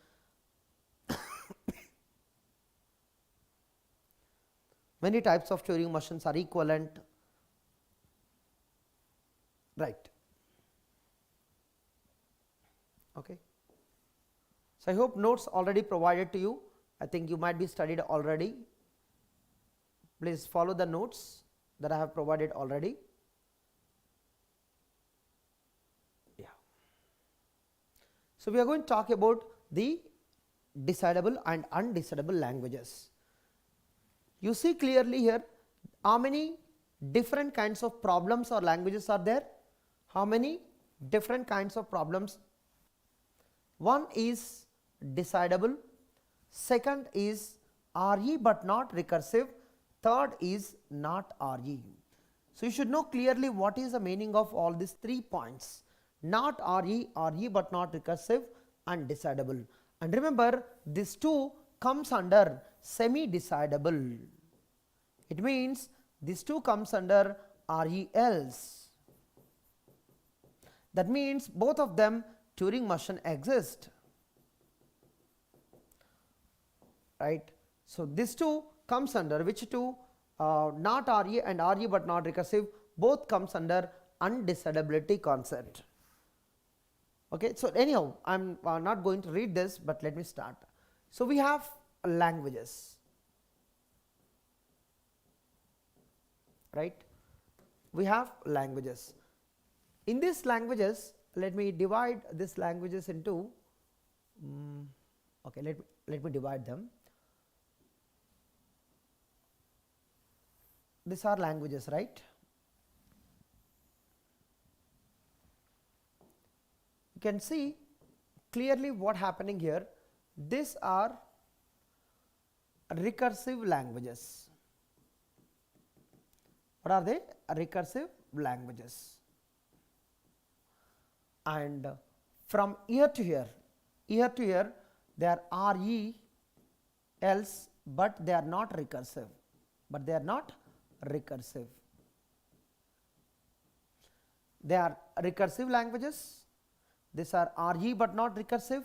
A: Many types of Turing machines are equivalent, right? Okay. So I hope notes already provided to you. I think you might be studied already. Please follow the notes that I have provided already. Yeah. So we are going to talk about the decidable and undecidable languages. You see clearly here how many different kinds of problems or languages are there? How many different kinds of problems? One is decidable, second is RE but not recursive, third is not RE. So you should know clearly what is the meaning of all these 3 points: not RE, RE but not recursive, and decidable. And remember, this 2 comes under semi-decidable. It means this 2 comes under RE else. That means both of them Turing machine exist, right? So this 2 comes under which 2? Not RE and RE but not recursive, both comes under undecidability concept. Okay, so anyhow, I am not going to read this, but let me start. So we have languages, right? We have languages. In these languages, let me divide these languages into, okay, let me divide them. These are languages, right? You can see clearly what happening here. These are recursive languages. What are they? Recursive languages. And from here to here, they are RE else, but they are not recursive. They are recursive languages. These are RE but not recursive,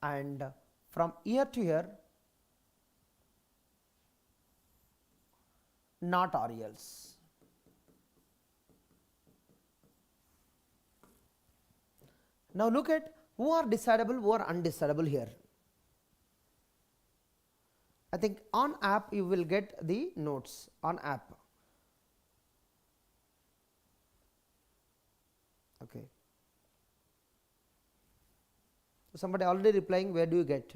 A: and from here to here, not RE else. Now look at who are decidable, who are undecidable here. I think on app you will get the notes on app. Okay. So somebody already replying, where do you get?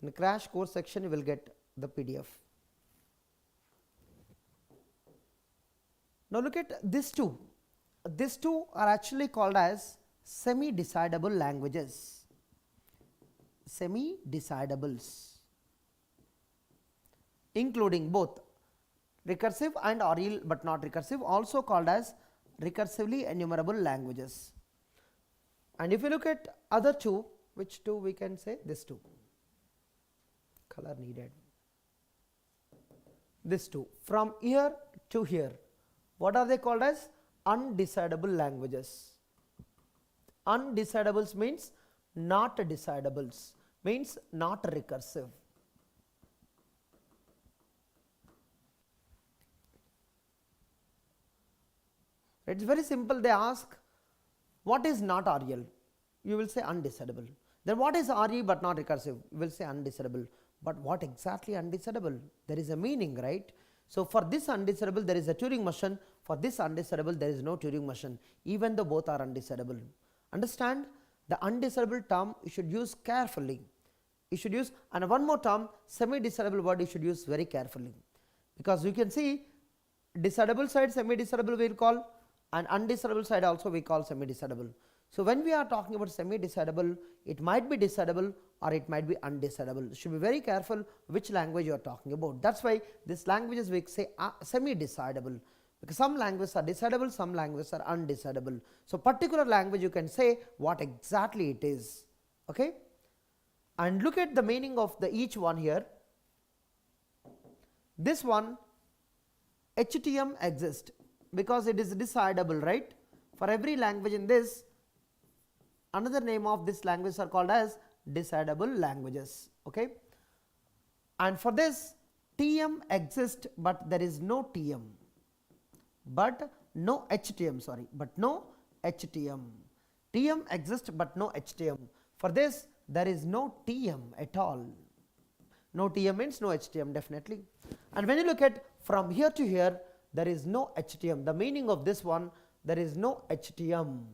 A: In the crash course section you will get the PDF. Now look at these 2. These 2 are actually called as semi-decidable languages. Semi-decidables, including both recursive and RE but not recursive, also called as recursively enumerable languages. And if you look at other 2, which 2 we can say? This 2, color needed. This 2, from here to here, what are they called as? Undecidable languages. Undecidables means not decidables, means not recursive. It is very simple. They ask, what is not REL? You will say undecidable. Then what is RE but not recursive? You will say undecidable. But what exactly undecidable? There is a meaning, right? So for this undecidable, there is a Turing machine. For this undecidable, there is no Turing machine, even though both are undecidable. Understand? The undecidable term you should use carefully. You should use, and one more term, semi-decidable word you should use very carefully, because you can see decidable side semi-decidable we will call, and undecidable side also we call semi-decidable. So when we are talking about semi-decidable, it might be decidable or it might be undecidable. You should be very careful which language you are talking about. That's why this languages we say semi-decidable, because some languages are decidable, some languages are undecidable. So particular language you can say what exactly it is. Okay, and look at the meaning of the each one here. This one, HTM exists because it is decidable, right? For every language in this, another name of this language are called as decidable languages. Okay, and for this, TM exists but there is no TM, but no HTM, sorry, but no HTM. TM exists but no HTM. For this, there is no TM at all. No TM means no HTM, definitely. And when you look at from here to here, there is no HTM. The meaning of this one, there is no HTM.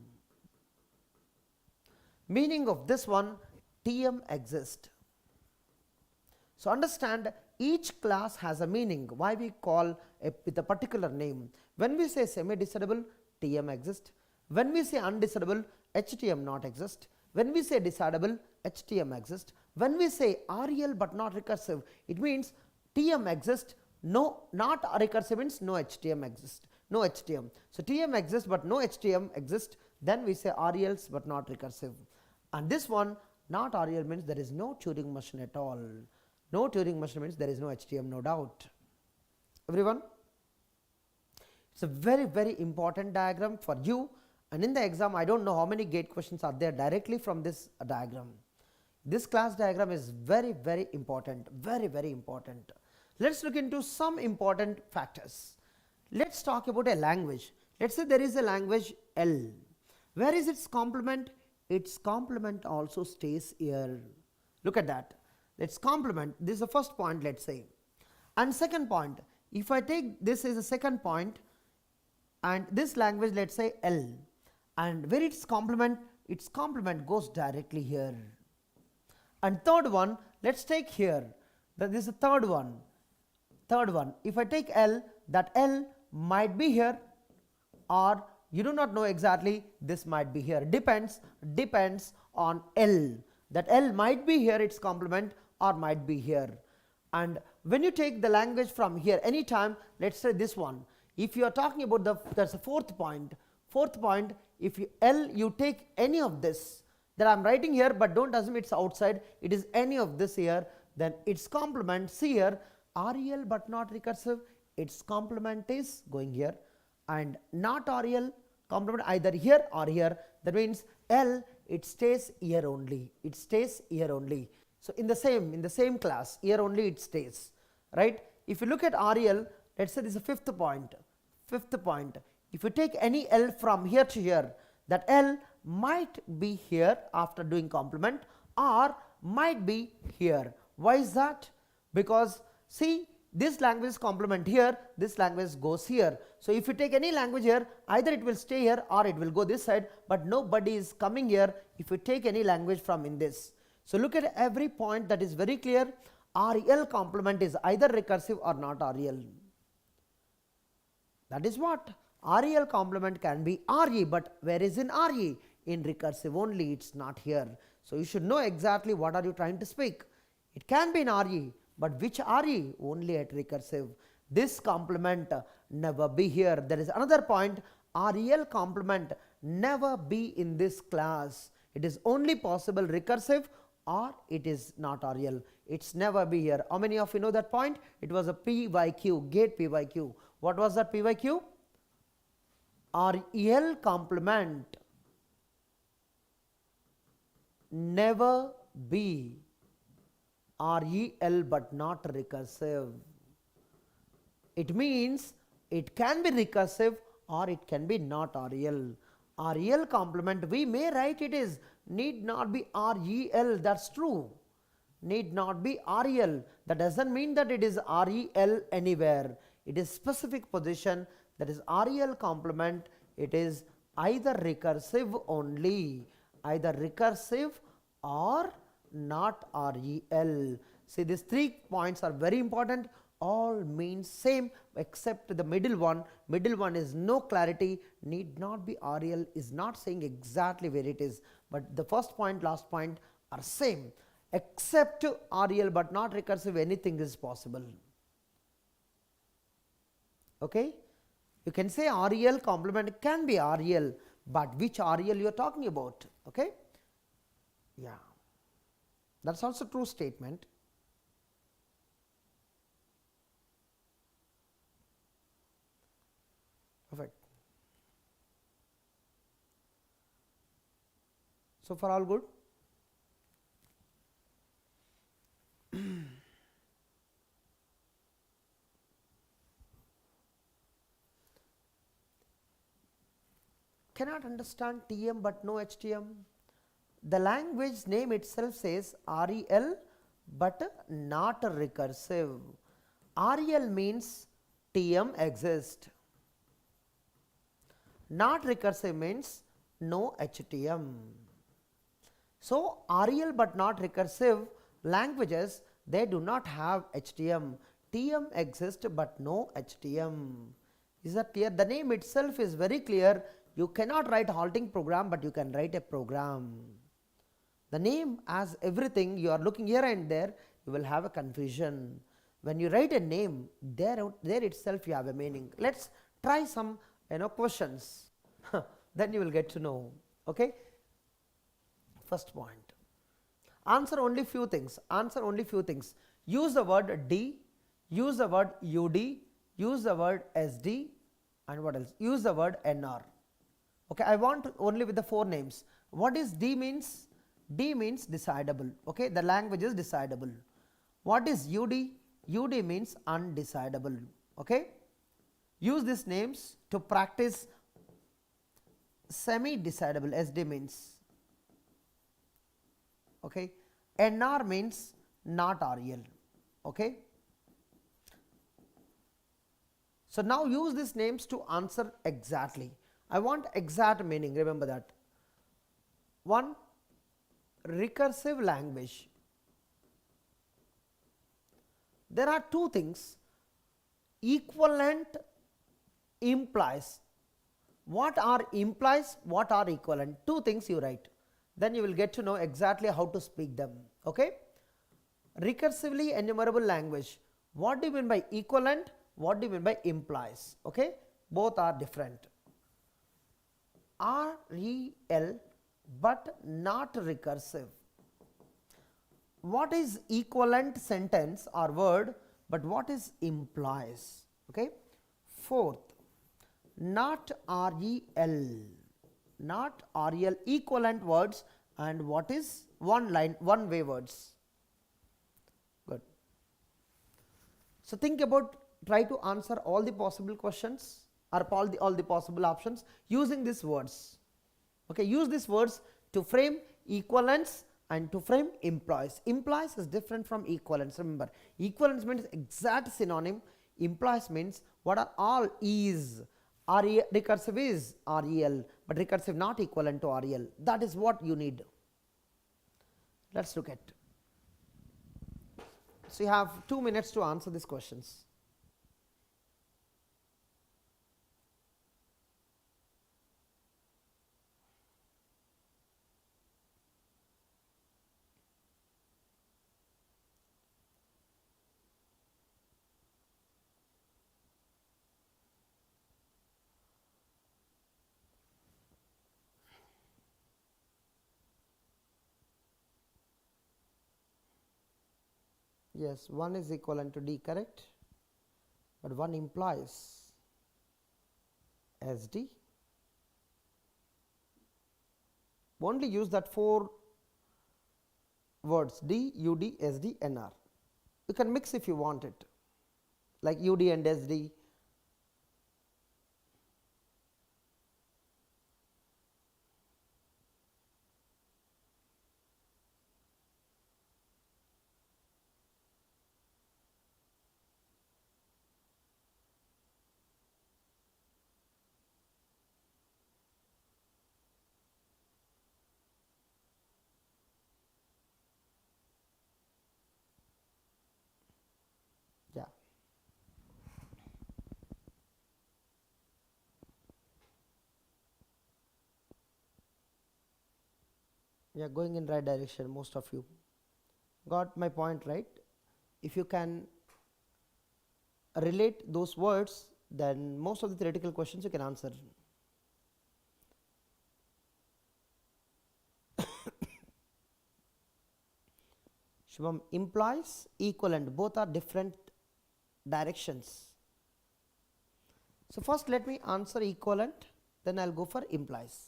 A: Meaning of this one, TM exists. So understand, each class has a meaning, why we call with a particular name. When we say semi-decidable, TM exists. When we say undecidable, HTM not exist. When we say decidable, HTM exists. When we say REL but not recursive, it means TM exists, no, not recursive means no HTM exists, no HTM. So TM exists but no HTM exists, then we say RELs but not recursive. And this one, not REL means there is no Turing machine at all. No Turing machine means there is no HTM, no doubt. Everyone? It's a very, very important diagram for you, and in the exam I don't know how many gate questions are there directly from this diagram. This class diagram is very, very important, very, very important. Let's look into some important factors. Let's talk about a language. Let's say there is a language L. Where is its complement? Its complement also stays here. Look at that. Its complement, this is the first point, let's say. And second point, if I take this as a second point, and this language, let's say L, and where its complement goes directly here. And third one, let's take here, that this is the third one. If I take L, that L might be here, or you do not know exactly, this might be here, depends on L, that L might be here its complement or might be here. And when you take the language from here anytime, let's say this one, if you are talking about there's a fourth point, if you L, you take any of this that I am writing here, but don't assume it's outside, it is any of this here, then its complement, see here, REL but not recursive, its complement is going here, and not REL complement either here or here, that means L, it stays here only, it stays here only. So in the same class, here only it stays, right? If you look at REL, let's say this is a fifth point. If you take any L from here to here, that L might be here after doing complement or might be here. Why is that? Because see, this language is complement here, this language goes here. So if you take any language here, either it will stay here or it will go this side, but nobody is coming here if you take any language from in this. So look at every point, that is very clear. REL complement is either recursive or not REL. That is what? REL complement can be RE, but where is in RE? In recursive only, it's not here. So you should know exactly what are you trying to speak. It can be in RE, but which RE? Only at recursive. This complement never be here. There is another point, REL complement never be in this class. It is only possible recursive or it is not REL. It's never be here. How many of you know that point? It was a PYQ, gate PYQ. What was that PYQ? REL complement never be REL but not recursive. It means it can be recursive or it can be not REL. REL complement, we may write it is, need not be REL, that's true. Need not be REL. That doesn't mean that it is REL anywhere. It is specific position. that is REL complement, it is either recursive only, either recursive or not REL. See, these 3 points are very important. All means same except the middle one. Middle one is no clarity, need not be REL, is not saying exactly where it is, but the first point, last point are same. Except REL but not recursive, anything is possible. Okay? You can say REL complement can be REL, but which REL you are talking about? Okay? Yeah. That's also true statement. Perfect. So far all good? Cannot understand TM but no HTM. The language name itself says REL but not recursive. REL means TM exists. Not recursive means no HTM. So, REL but not recursive languages, they do not have HTM. TM exists but no HTM. Is that clear? The name itself is very clear. You cannot write halting program, but you can write a program. The name has everything. You are looking here and there, you will have a confusion. When you write a name, there itself you have a meaning. Let's try some questions. Then you will get to know. Okay. First point. Answer only few things. Answer only few things. Use the word D. Use the word UD. Use the word SD. And what else? Use the word NR. Okay, I want only with the 4 names. What is D means? D means decidable. Okay, the language is decidable. What is UD? UD means undecidable. Okay, use these names to practice semi-decidable. SD means. Okay, NR means not REL. Okay. So now use these names to answer exactly. I want exact meaning, remember that. 1. Recursive language. There are 2 things. Equivalent implies. What are implies? What are equivalent? 2 things you write. Then you will get to know exactly how to speak them. Okay. Recursively enumerable language. What do you mean by equivalent? What do you mean by implies? Okay. Both are different. REL but not recursive. What is equivalent sentence or word, but what is implies? Okay. 4th, not REL, not REL, equivalent words, and what is one line, one way words. Good. So think about, try to answer all the possible questions or all the possible options using these words. Okay, use these words to frame equivalence and to frame implies. Implies is different from equivalence. Remember, equivalence means exact synonym. Implies means what are all is. Recursive is REL, but recursive not equivalent to REL. That is what you need. Let's look at. So you have 2 minutes to answer these questions. Yes, 1 is equivalent to D, correct, but 1 implies SD. Only use that 4 words D, UD, SD, NR. You can mix if you want it, like UD and SD. Yeah, going in right direction, most of you. Got my point, right? If you can relate those words, then most of the theoretical questions you can answer. Shubham, implies equivalent, both are different directions. So first let me answer equivalent, then I'll go for implies.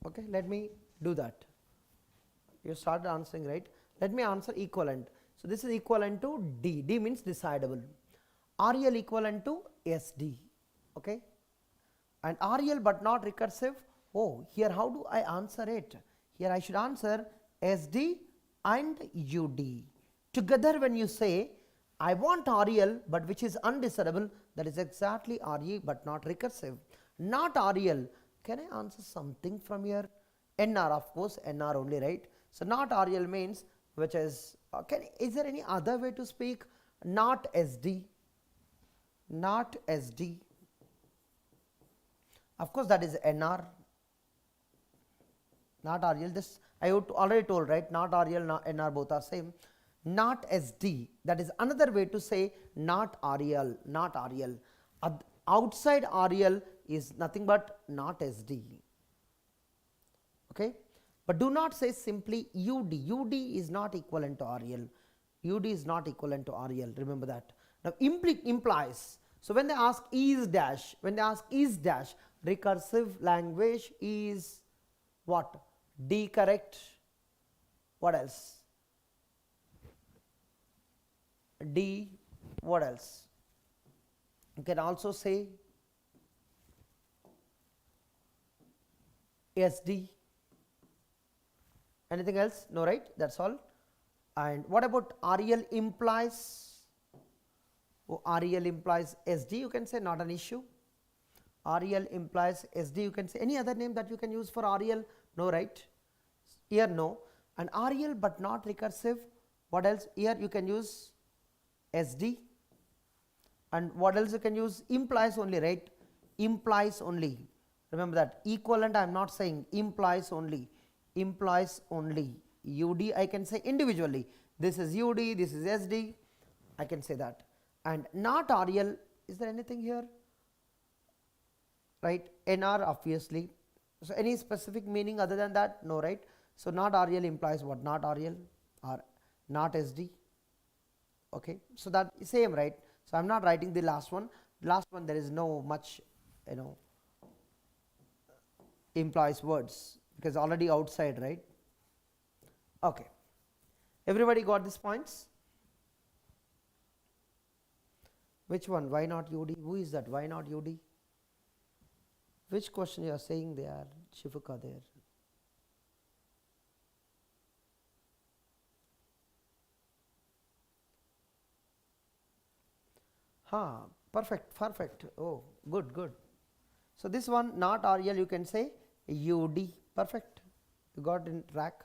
A: Okay, let me do that. You started answering, right? Let me answer equivalent. So this is equivalent to D. D means decidable. REL equivalent to SD. Okay. And REL but not recursive. Oh, here how do I answer it? Here I should answer SD and UD. Together when you say I want REL but which is undecidable, that is exactly RE but not recursive. Not REL. Can I answer something from here? NR, of course, NR only, right? So not REL means which is, is there any other way to speak? Not SD. Not SD. Of course, that is NR. Not REL. This I already told, right? Not REL, not NR, both are same. Not SD. That is another way to say not REL. Not REL. Outside REL is nothing but not SD. Okay, but do not say simply UD. UD is not equivalent to REL. UD is not equivalent to REL. Remember that. Now implies. So when they ask is dash, recursive language is what? D, correct? What else? D, what else? You can also say SD. Anything else? No, right? That's all. And what about REL implies? Oh, REL implies SD, you can say, not an issue. REL implies SD, you can say. Any other name that you can use for REL? No, right? Here no. And REL but not recursive. What else? Here you can use SD. And what else you can use? Implies only, right? Implies only. Remember that. Equivalent I am not saying. Implies only. Implies only. UD I can say individually. This is UD, this is SD. I can say that. And not REL, is there anything here? Right? NR obviously. So any specific meaning other than that? No, right? So not REL implies what? Not REL or not SD. Okay. So that is same, right? So I am not writing the last one. Last one there is no much, implies words because already outside, right? Okay. Everybody got these points? Which one? Why not UD? Who is that? Why not UD? Which question you are saying there, Shifuka there? Perfect, perfect. Oh, good, good. So this one not REL, you can say UD. Perfect. You got in track.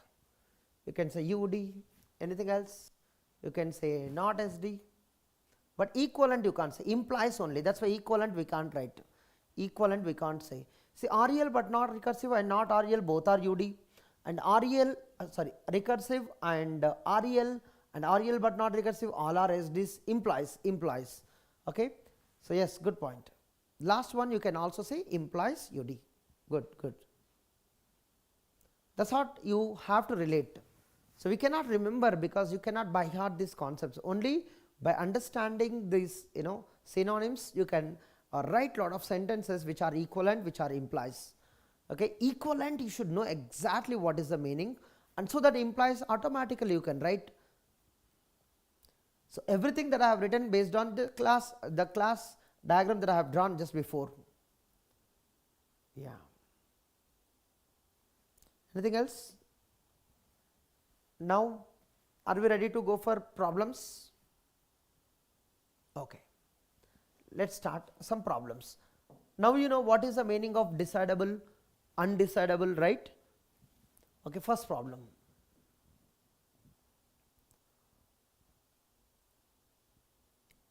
A: You can say UD. Anything else? You can say not SD. But equivalent you can't say. Implies only. That's why equivalent we can't write. Equivalent we can't say. See, REL but not recursive and not REL both are UD. And recursive and REL and REL but not recursive all are SDs. Implies. Okay. So yes, good point. Last one you can also say implies UD. Good, good. That's what you have to relate. So we cannot remember because you cannot by heart these concepts. Only by understanding these synonyms you can write lot of sentences which are equivalent, which are implies. Okay, equivalent you should know exactly what is the meaning, and so that implies automatically you can write. So everything that I have written based on the class diagram that I have drawn just before. Yeah. Anything else? Now are we ready to go for problems? Okay. Let's start some problems. Now you know what is the meaning of decidable, undecidable, right? Okay, first problem.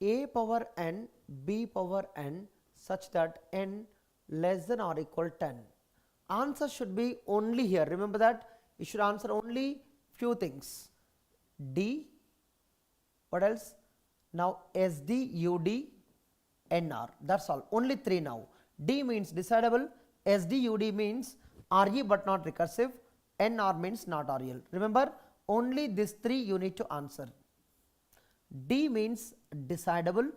A: a power n, b power n such that n less than or equal 10. Answer should be only here. Remember that you should answer only few things. D, what else? Now SD, UD, NR. That's all. Only 3 now. D means decidable, SD, UD means RE but not recursive, NR means not REL. Remember, only these 3 you need to answer. D means decidable,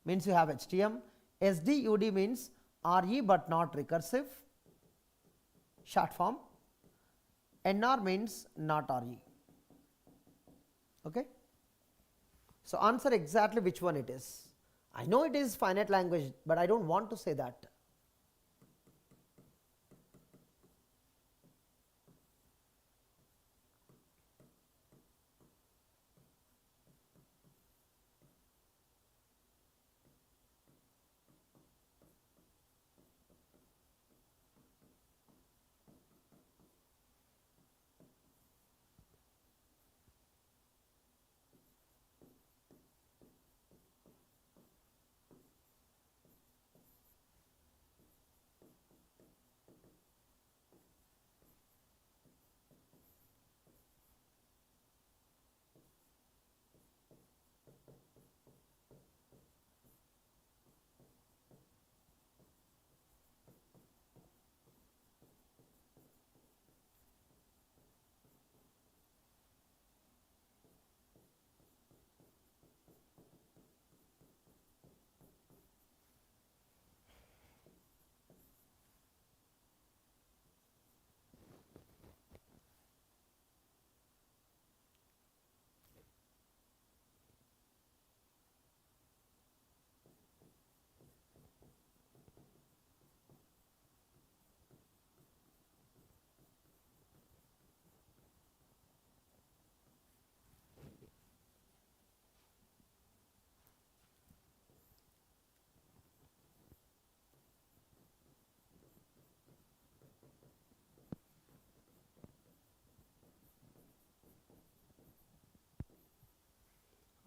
A: means you have HTM. SD, UD means RE but not recursive, short form. NR means not RE. Okay. So answer exactly which one it is. I know it is finite language, but I don't want to say that.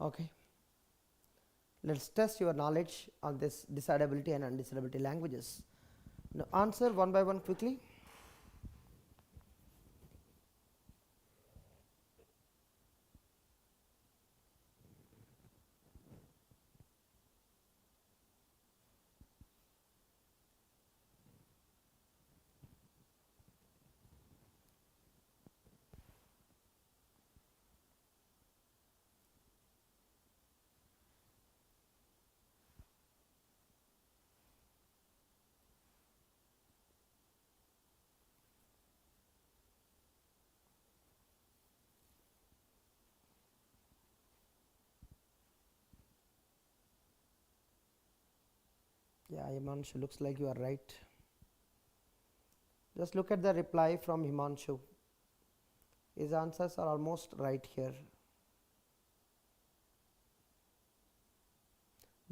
A: Okay. Let's test your knowledge on this decidability and undecidability languages. Now answer one by one quickly. Yeah, Himanshu, looks like you are right. Just look at the reply from Himanshu. His answers are almost right here.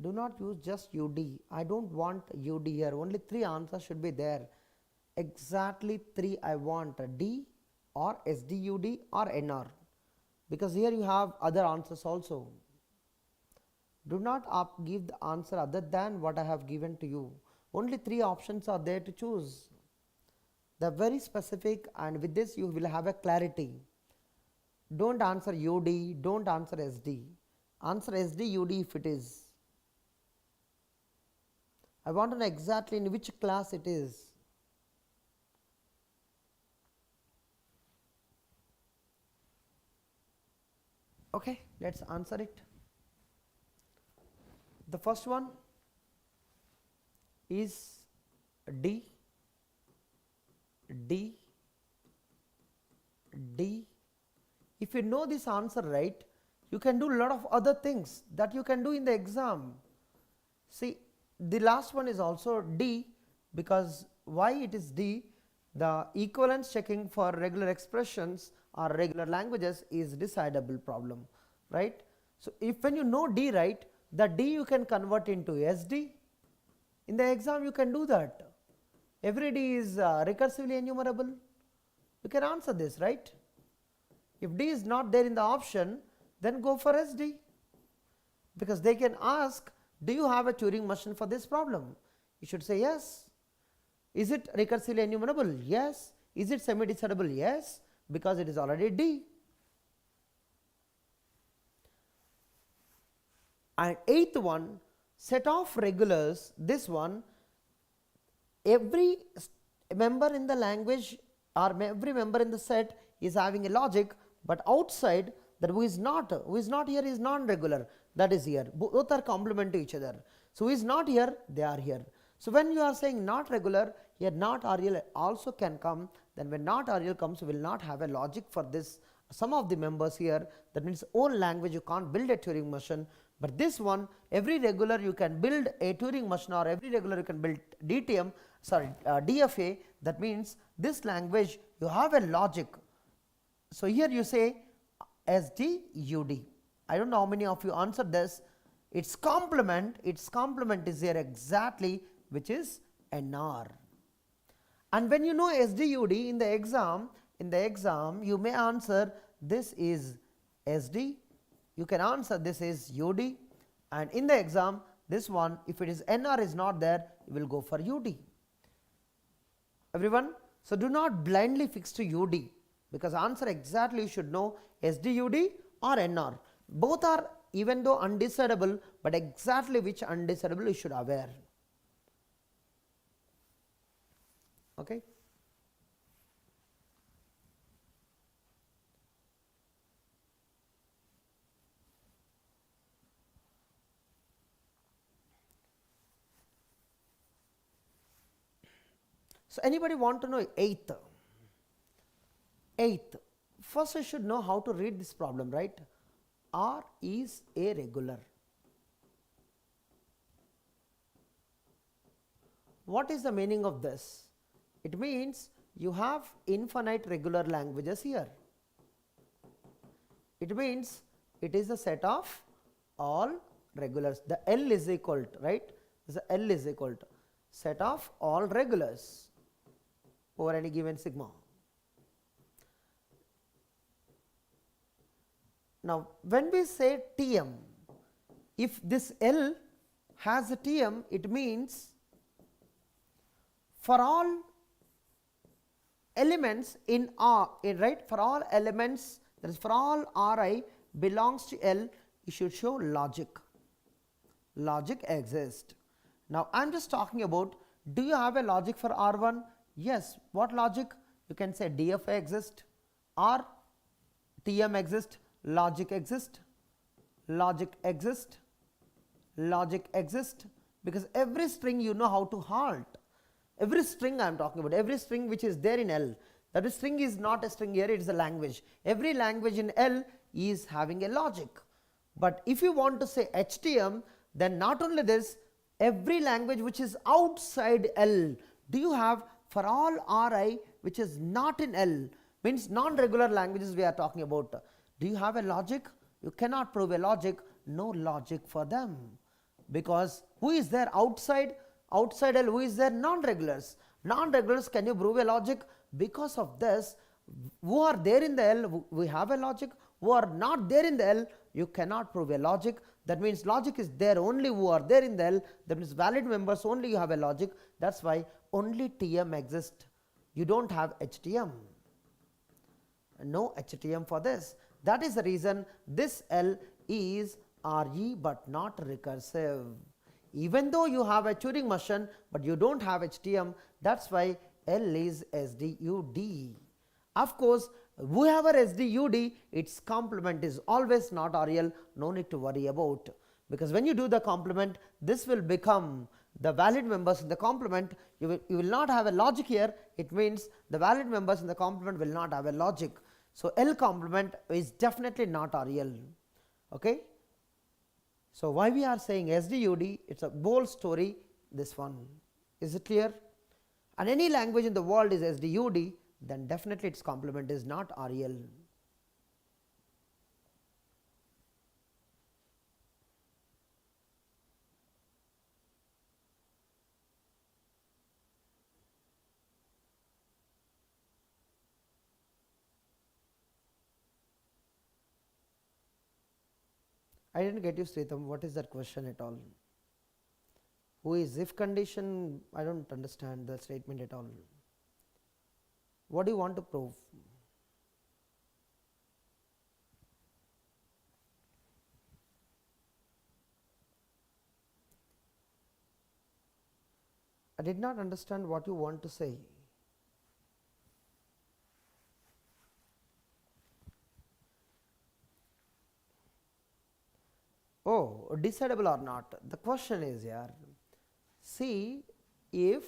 A: Do not use just UD. I don't want UD here. Only 3 answers should be there. Exactly 3 I want, D or SDUD or NR. Because here you have other answers also. Do not give the answer other than what I have given to you. Only 3 options are there to choose. They are very specific, and with this you will have a clarity. Don't answer UD, don't answer SD. Answer SD, UD if it is. I want to know exactly in which class it is. Okay, let's answer it. The first one is D, D, D. If you know this answer right, you can do a lot of other things that you can do in the exam. See, the last one is also D, because why it is D? The equivalence checking for regular expressions or regular languages is decidable problem, right? So if when you know D right, the D you can convert into SD. In the exam you can do that. Every D is recursively enumerable. You can answer this, right? If D is not there in the option, then go for SD. because they can ask, do you have a Turing machine for this problem? You should say yes. Is it recursively enumerable? Yes. Is it semi-decidable? Yes, because it is already D. And eighth one, set of regulars, this one, every member in the language or every member in the set is having a logic, but outside that who is not here is non-regular, that is here. Both are complement to each other. So, who is not here, they are here. So, when you are saying not regular, here not RL also can come, then when not RL comes, you will not have a logic for this some of the members here, that means own language you can't build a Turing machine. But this one, every regular you can build a Turing machine, or every regular you can build DFA, that means this language you have a logic. So, here you say SDUD. I do not know how many of you answered this. Its complement is here exactly, which is NR. And when you know SDUD in the exam you may answer this is SD, you can answer this is UD, and in the exam this one, if it is NR is not there, you will go for UD. Everyone, so do not blindly fix to UD, because answer exactly you should know SDUD or NR. Both are, even though undecidable, but exactly which undecidable you should aware. Okay. So, anybody want to know eighth? First I should know how to read this problem, right? R is a regular. What is the meaning of this? It means you have infinite regular languages here. It means it is a set of all regulars. The L is equal to, right? The L is equal to set of all regulars over any given sigma. Now, when we say Tm, if this L has a Tm, it means for all elements in R, right? For all elements, that is for all Ri belongs to L, you should show logic. Logic exists. Now, I am just talking about, do you have a logic for R1? Yes. What logic? You can say DFA exist or TM exist, logic exist, logic exist, logic exist, because every string you know how to halt. Every string I am talking about, every string which is there in L, that is string is not a string here, it is a language. Every language in L is having a logic. But if you want to say HTM, then not only this, every language which is outside L, do you have for all Ri which is not in L, means non-regular languages we are talking about, do you have a logic? You cannot prove a logic, no logic for them, because who is there outside? Outside L, who is there? Non-regulars. Non-regulars, can you prove a logic? Because of this, who are there in the L, we have a logic. Who are not there in the L, you cannot prove a logic. That means logic is there only who are there in the L, that means valid members only you have a logic. That is why only TM exists. You do not have HTM. No HTM for this. That is the reason this L is RE but not recursive. Even though you have a Turing machine, but you do not have HTM, that is why L is SDUD. Of course, whoever SDUD, its complement is always not RL, no need to worry about, because when you do the complement, this will become the valid members in the complement. You will not have a logic here, it means the valid members in the complement will not have a logic. So, L complement is definitely not RL. Okay? So, why we are saying SDUD, it is a bold story, this one. Is it clear? And any language in the world is SDUD, then definitely its complement is not RL. I didn't get you, Sritam. What is that question at all? Who is if condition? I don't understand the statement at all. What do you want to prove? I did not understand what you want to say. Oh, decidable or not? The question is here. See if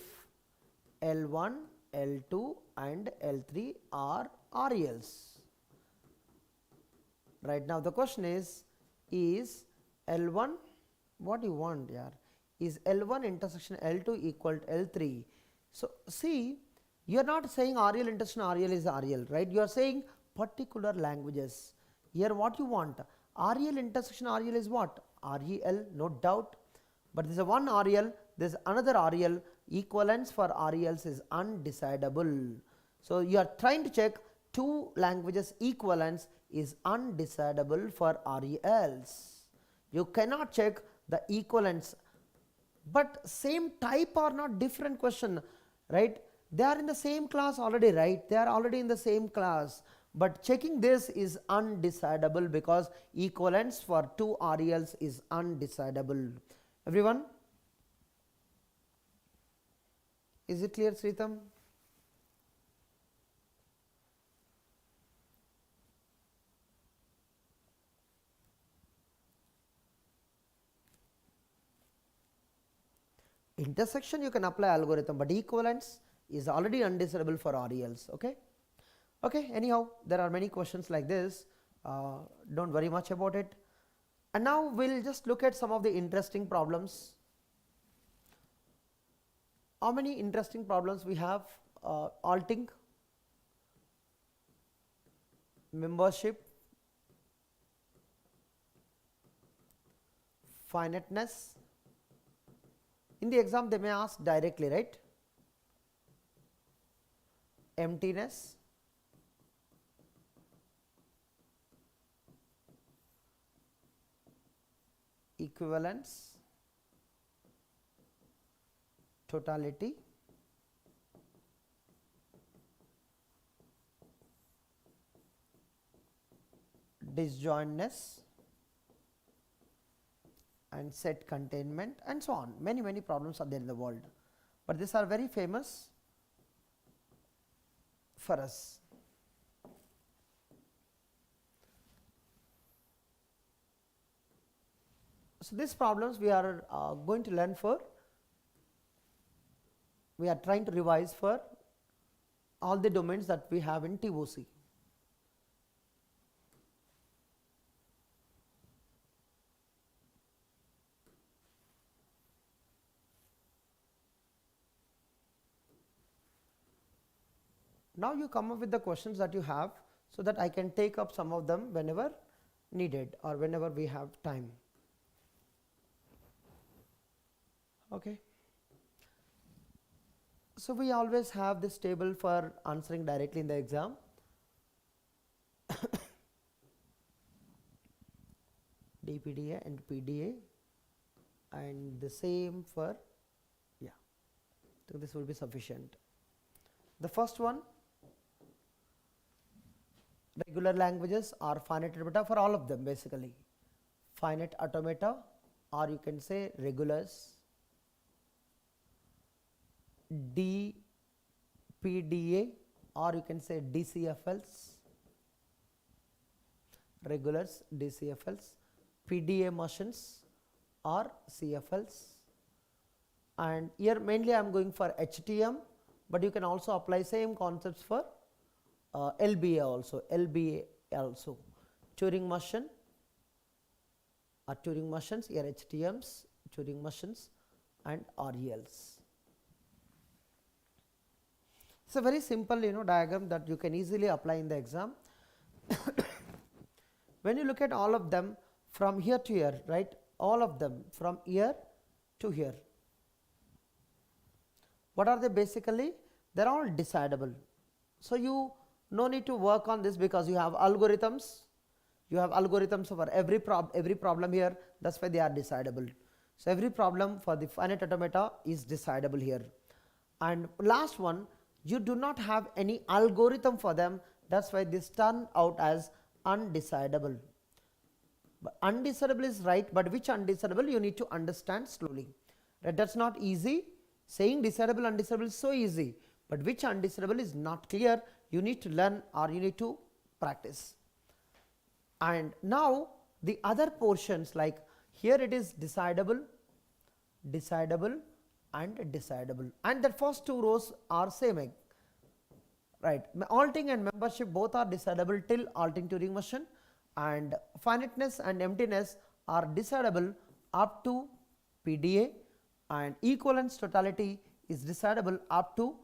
A: L1, L2 and L3 are RELs. Right now the question is L1, what do you want here? Is L1 intersection L2 equal to L3? So see, you are not saying REL intersection REL is REL, right? You are saying particular languages. Here what you want? REL intersection REL is what? REL, no doubt. But there is a one REL, there is another REL. Equivalence for RELs is undecidable. So you are trying to check two languages equivalence is undecidable for RELs. You cannot check the equivalence, but same type or not, different question, right? They are in the same class already, right? They are already in the same class, but checking this is undecidable because equivalence for two RELs is undecidable. Everyone, is it clear, Sritam? Intersection you can apply algorithm, but equivalence is already undecidable for RELs. Okay. Okay, anyhow, there are many questions like this. Don't worry much about it. And now we'll just look at some of the interesting problems. How many interesting problems we have? Alting, membership, finiteness. In the exam they may ask directly, right? Emptiness, equivalence, totality, disjointness, and set containment, and so on. Many problems are there in the world, but these are very famous for us. So these problems we are going to learn for, we are trying to revise for all the domains that we have in TOC. Now you come up with the questions that you have so that I can take up some of them whenever needed or whenever we have time. Okay. So we always have this table for answering directly in the exam. DPDA and PDA, and the same for, yeah, so this will be sufficient. The first one, regular languages or finite automata, for all of them basically. Finite automata, or you can say regulars. DPDA, or you can say DCFLs, regulars, DCFLs, PDA machines or CFLs. And here mainly I am going for HTM, but you can also apply same concepts for LBA also, Turing machine or Turing machines, here HTMs, Turing machines and RELs. It's a very simple diagram that you can easily apply in the exam. When you look at all of them from here to here, right, all of them from here to here, what are they basically? They're all decidable. So you no need to work on this because you have algorithms, You have algorithms for every problem here, that's why they are decidable. So every problem for the finite automata is decidable here. And last one, you do not have any algorithm for them, that's why this turn out as undecidable. But undecidable is right, but which undecidable you need to understand slowly. Right? That's not easy. Saying decidable, undecidable is so easy, but which undecidable is not clear. You need to learn or you need to practice. And now the other portions, like here it is decidable, decidable and decidable, and the first two rows are same, right? Halting and membership both are decidable till halting Turing motion, and finiteness and emptiness are decidable up to PDA, and equivalence totality is decidable up to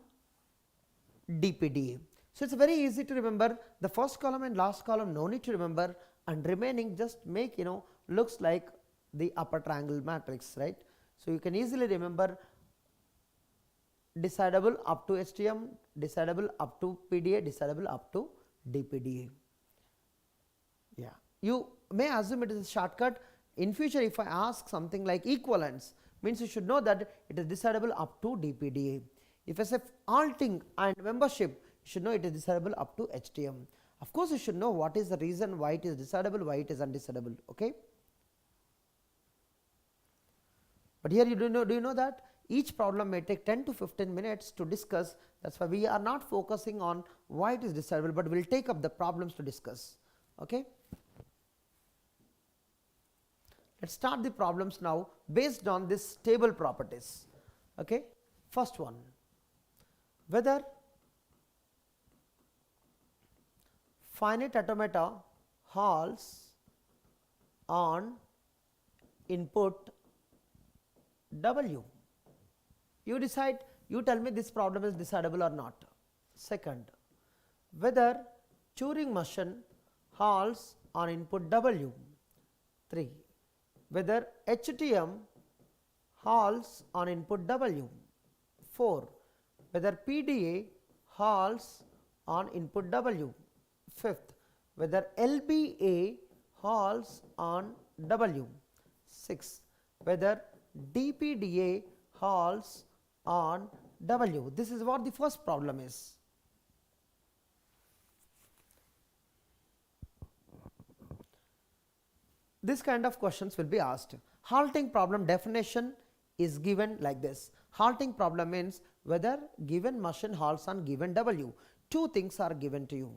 A: DPDA. So it's very easy to remember. The first column and last column no need to remember, and remaining just make looks like the upper triangle matrix, right? So you can easily remember decidable up to STM, decidable up to PDA, decidable up to DPDA. Yeah, you may assume it is a shortcut. In future, if I ask something like equivalence, means you should know that it is decidable up to DPDA. If I say halting and membership, you should know it is decidable up to HTM. Of course, you should know what is the reason why it is decidable, why it is undecidable. Okay. But here do you know that each problem may take 10 to 15 minutes to discuss. That's why we are not focusing on why it is decidable, but we will take up the problems to discuss. Okay. Let's start the problems now based on this table properties. Okay. First one, whether finite automata halts on input W. You decide, you tell me this problem is decidable or not. Second, whether Turing motion halts on input W. 3. Whether HTM halts on input W. 4. Whether PDA halts on input W. 5th, whether LBA halts on W. 6th, whether DPDA halts on W. This is what the first problem is. This kind of questions will be asked. Halting problem definition is given like this. Halting problem means whether given motion halts on given W. Two things are given to you.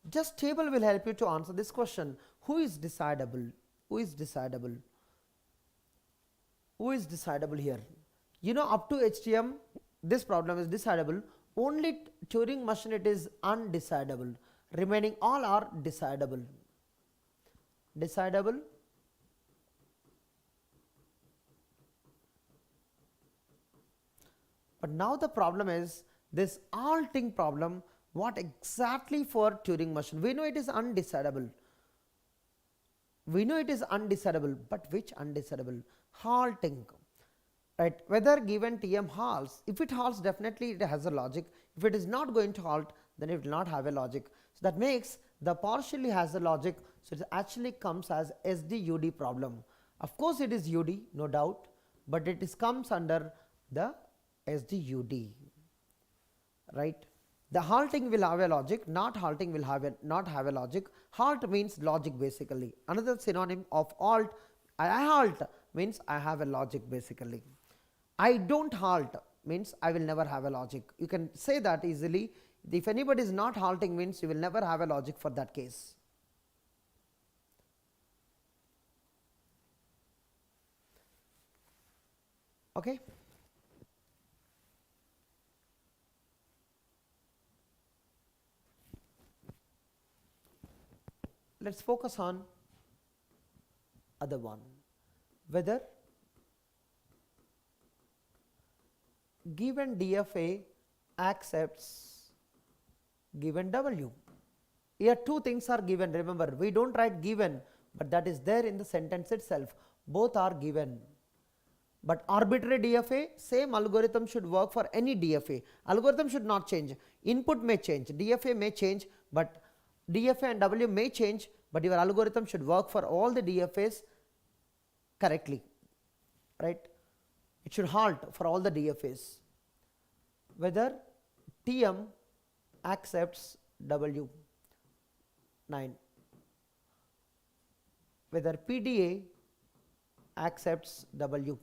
A: Just table will help you to answer this question. Who is decidable? Who is decidable? Who is decidable here? You know, up to HTM, this problem is decidable. Only Turing motion it is undecidable. Remaining all are decidable. Decidable. But now the problem is this halting problem. What exactly for Turing motion? We know it is undecidable. We know it is undecidable, but which undecidable? Halting, right? Whether given TM halts, if it halts, definitely it has a logic. If it is not going to halt, then it will not have a logic. So that makes the partially has a logic. So it actually comes as SDUD problem. Of course, it is UD, no doubt, but it is comes under the SDUD, right? The halting will have a logic, not halting will have not have a logic. Halt means logic basically. Another synonym of halt, I halt means I have a logic basically. I don't halt means I will never have a logic. You can say that easily. If anybody is not halting means you will never have a logic for that case. Okay. Let us focus on other one, whether given DFA accepts given W. Here two things are given. Remember, we don't write given, but that is there in the sentence itself. Both are given. But arbitrary DFA, same algorithm should work for any DFA. Algorithm should not change. Input may change, DFA may change, but DFA and W may change, but your algorithm should work for all the DFAs correctly, right? It should halt for all the DFAs. Whether TM accepts W, 9. Whether PDA accepts W,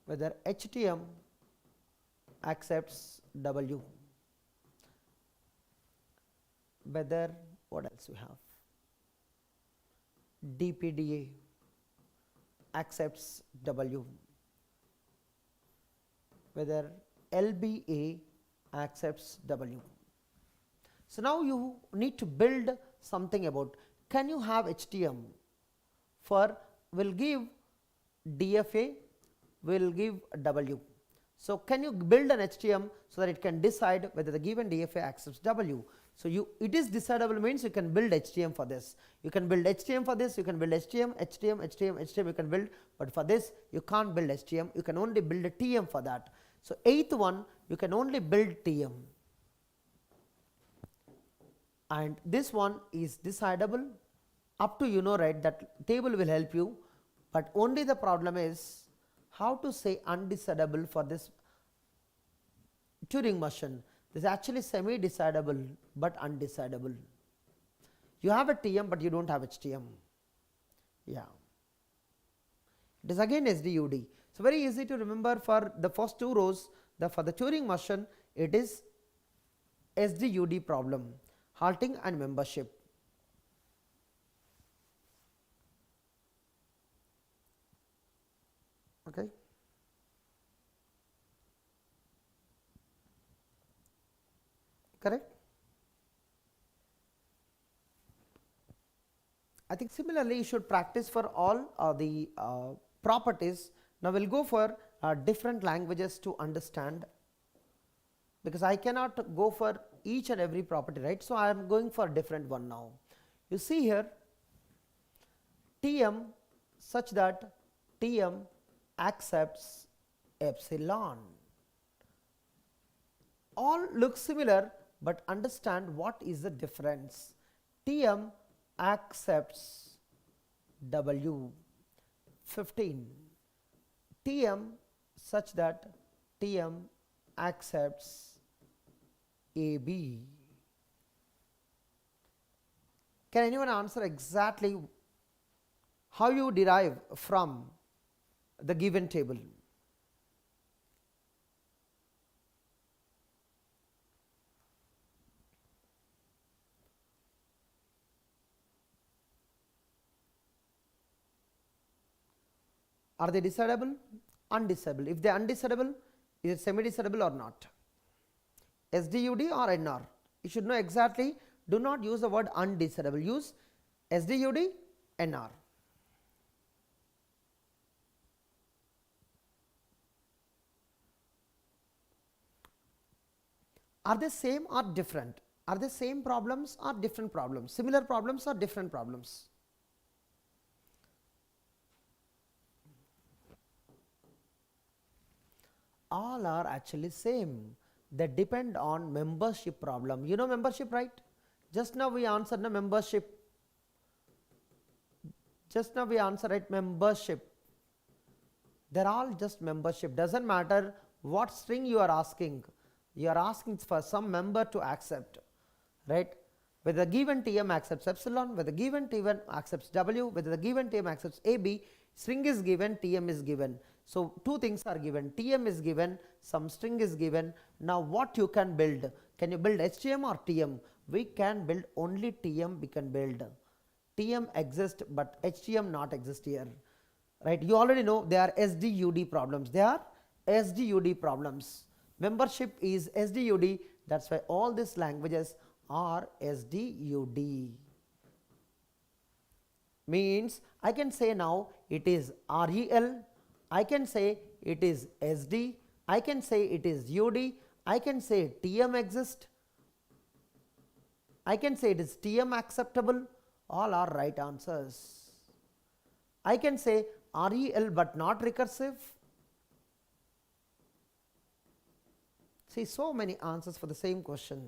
A: whether HTM accepts W, whether, what else we have, DPDA accepts W, whether LBA accepts W. So now you need to build something about, can you have HTM for, will give DFA, will give W. So can you build an HTM so that it can decide whether the given DFA accepts W. So it is decidable means you can build HTM for this. You can build HTM for this, you can build HTM you can build, but for this you can't build HTM, you can only build a TM for that. So 8th one, you can only build TM. And this one is decidable, up to right, that table will help you, but only the problem is how to say undecidable for this Turing machine. This is actually semi-decidable but undecidable. You have a TM but you don't have HTM. Yeah. It is again SDUD. So very easy to remember for the first two rows, for the Turing machine, it is SDUD problem, halting and membership. Okay. Correct? I think similarly you should practice for all the properties. Now we will go for different languages to understand, because I cannot go for each and every property, right. So I am going for a different one now. You see here TM such that TM accepts epsilon. All look similar, but understand what is the difference. TM accepts W, 15. TM such that TM accepts AB. Can anyone answer exactly how you derive from the given table? Are they decidable? Undecidable. If they are undecidable, is it semi-decidable or not? SDUD or NR? You should know exactly. Do not use the word undecidable. Use SDUD, NR. Are they same or different? Are they same problems or different problems? Similar problems or different problems? All are actually same. They depend on membership problem. You know membership, right? Just now we answered the membership. Just now we answered, right, membership. They're all just membership. Doesn't matter what string you are asking. You are asking for some member to accept, right? Whether the given TM accepts epsilon, whether the given TM accepts W, whether the given TM accepts AB, string is given, TM is given. So two things are given, TM is given, some string is given. Now what you can build? Can you build HTM or TM? We can build only TM we can build. TM exists but HTM not exist here, right? You already know they are SDUD problems. They are SDUD problems. Membership is SDUD, that's why all these languages are SDUD. Means I can say now it is REL, I can say it is SD, I can say it is UD, I can say TM exists, I can say it is TM acceptable, all are right answers. I can say REL but not recursive. See, so many answers for the same question.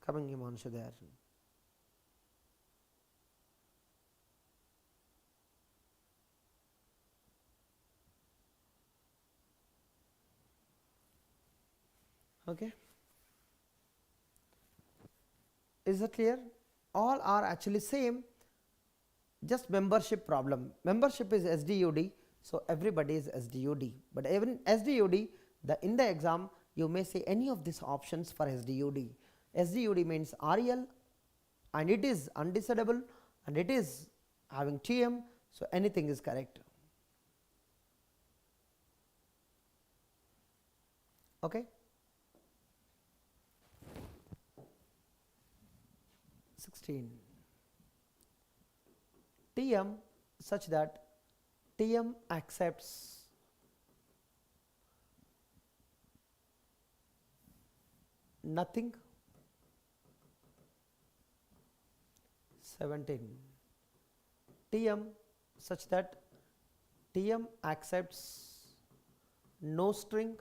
A: Coming Himanshu there. Okay. Is it clear? All are actually same, just membership problem. Membership is SDUD, so everybody is SDUD. But even SDUD, in the exam, you may say any of these options for SDUD. SDUD means REL, and it is undecidable, and it is having TM, so anything is correct. Okay. 16. TM such that TM accepts nothing. 17. TM such that TM accepts no string.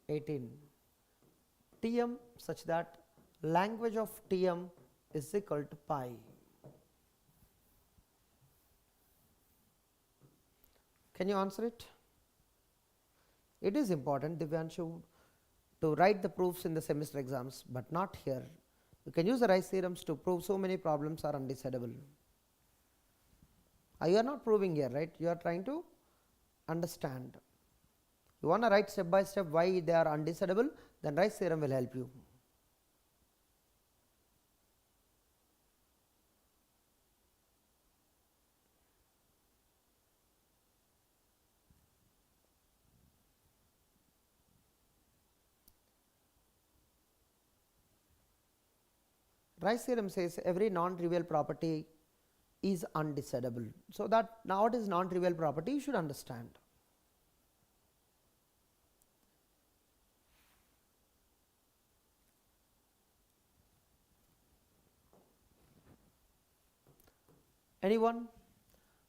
A: 18. TM such that language of TM is equal to pi. Can you answer it? It is important, Divyanshu, to write the proofs in the semester exams, but not here. You can use the Rice theorems to prove so many problems are undecidable. You are not proving here, right? You are trying to understand. You want to write step by step why they are undecidable, then Rice theorem will help you. Rice theorem says every non-trivial property is undecidable. So that now what is non-trivial property you should understand. Anyone?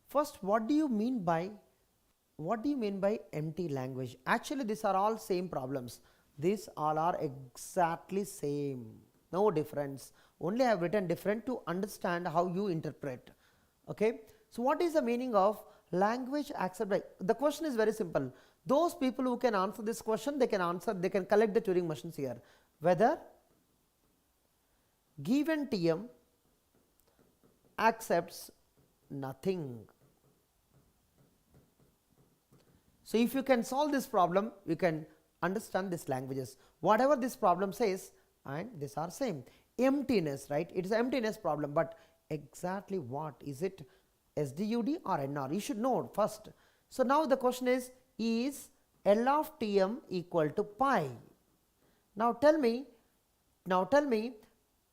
A: First, what do you mean by empty language? Actually, these are all same problems. These all are exactly same. No difference. Only I have written different to understand how you interpret. Okay. So what is the meaning of language accept? The question is very simple. Those people who can answer this question, they can collect the Turing machines here. Whether given TM accepts nothing. So if you can solve this problem, you can understand these languages. Whatever this problem says, and these are same. Emptiness, right? It is an emptiness problem, but exactly what is it? SDUD or NR? You should know first. So now the question is L of TM equal to pi? Now tell me,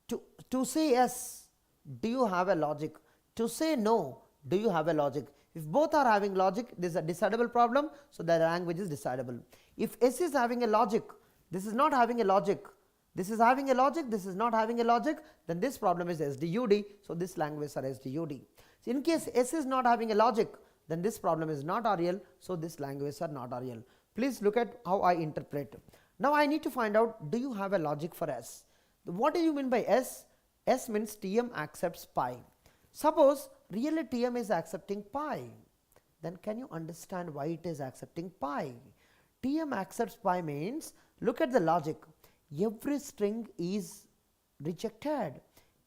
A: to say yes, do you have a logic? To say no, do you have a logic? If both are having logic, this is a decidable problem, so the language is decidable. If S is having a logic, this is not having a logic, this is having a logic, this is not having a logic, then this problem is SDUD, so this language are SDUD. So in case S is not having a logic, then this problem is not REL, so this language are not REL. Please look at how I interpret. Now I need to find out, do you have a logic for S? What do you mean by S? S means TM accepts pi. Suppose really TM is accepting pi, then can you understand why it is accepting pi? TM accepts pi means, look at the logic, every string is rejected,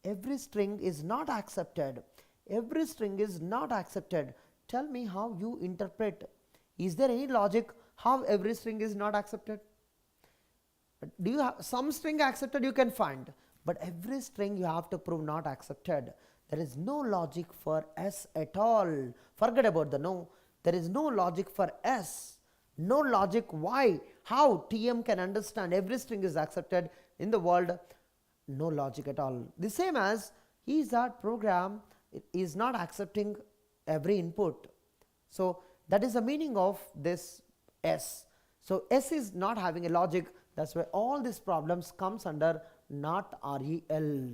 A: every string is not accepted, every string is not accepted. Tell me how you interpret. Is there any logic how every string is not accepted? Do you have some string accepted, you can find, but every string you have to prove not accepted. There is no logic for S at all. Forget about the no. There is no logic for S. No logic why, how TM can understand every string is accepted in the world. No logic at all. The same as that program is not accepting every input. So that is the meaning of this S. So S is not having a logic, That's why all these problems comes under not REL.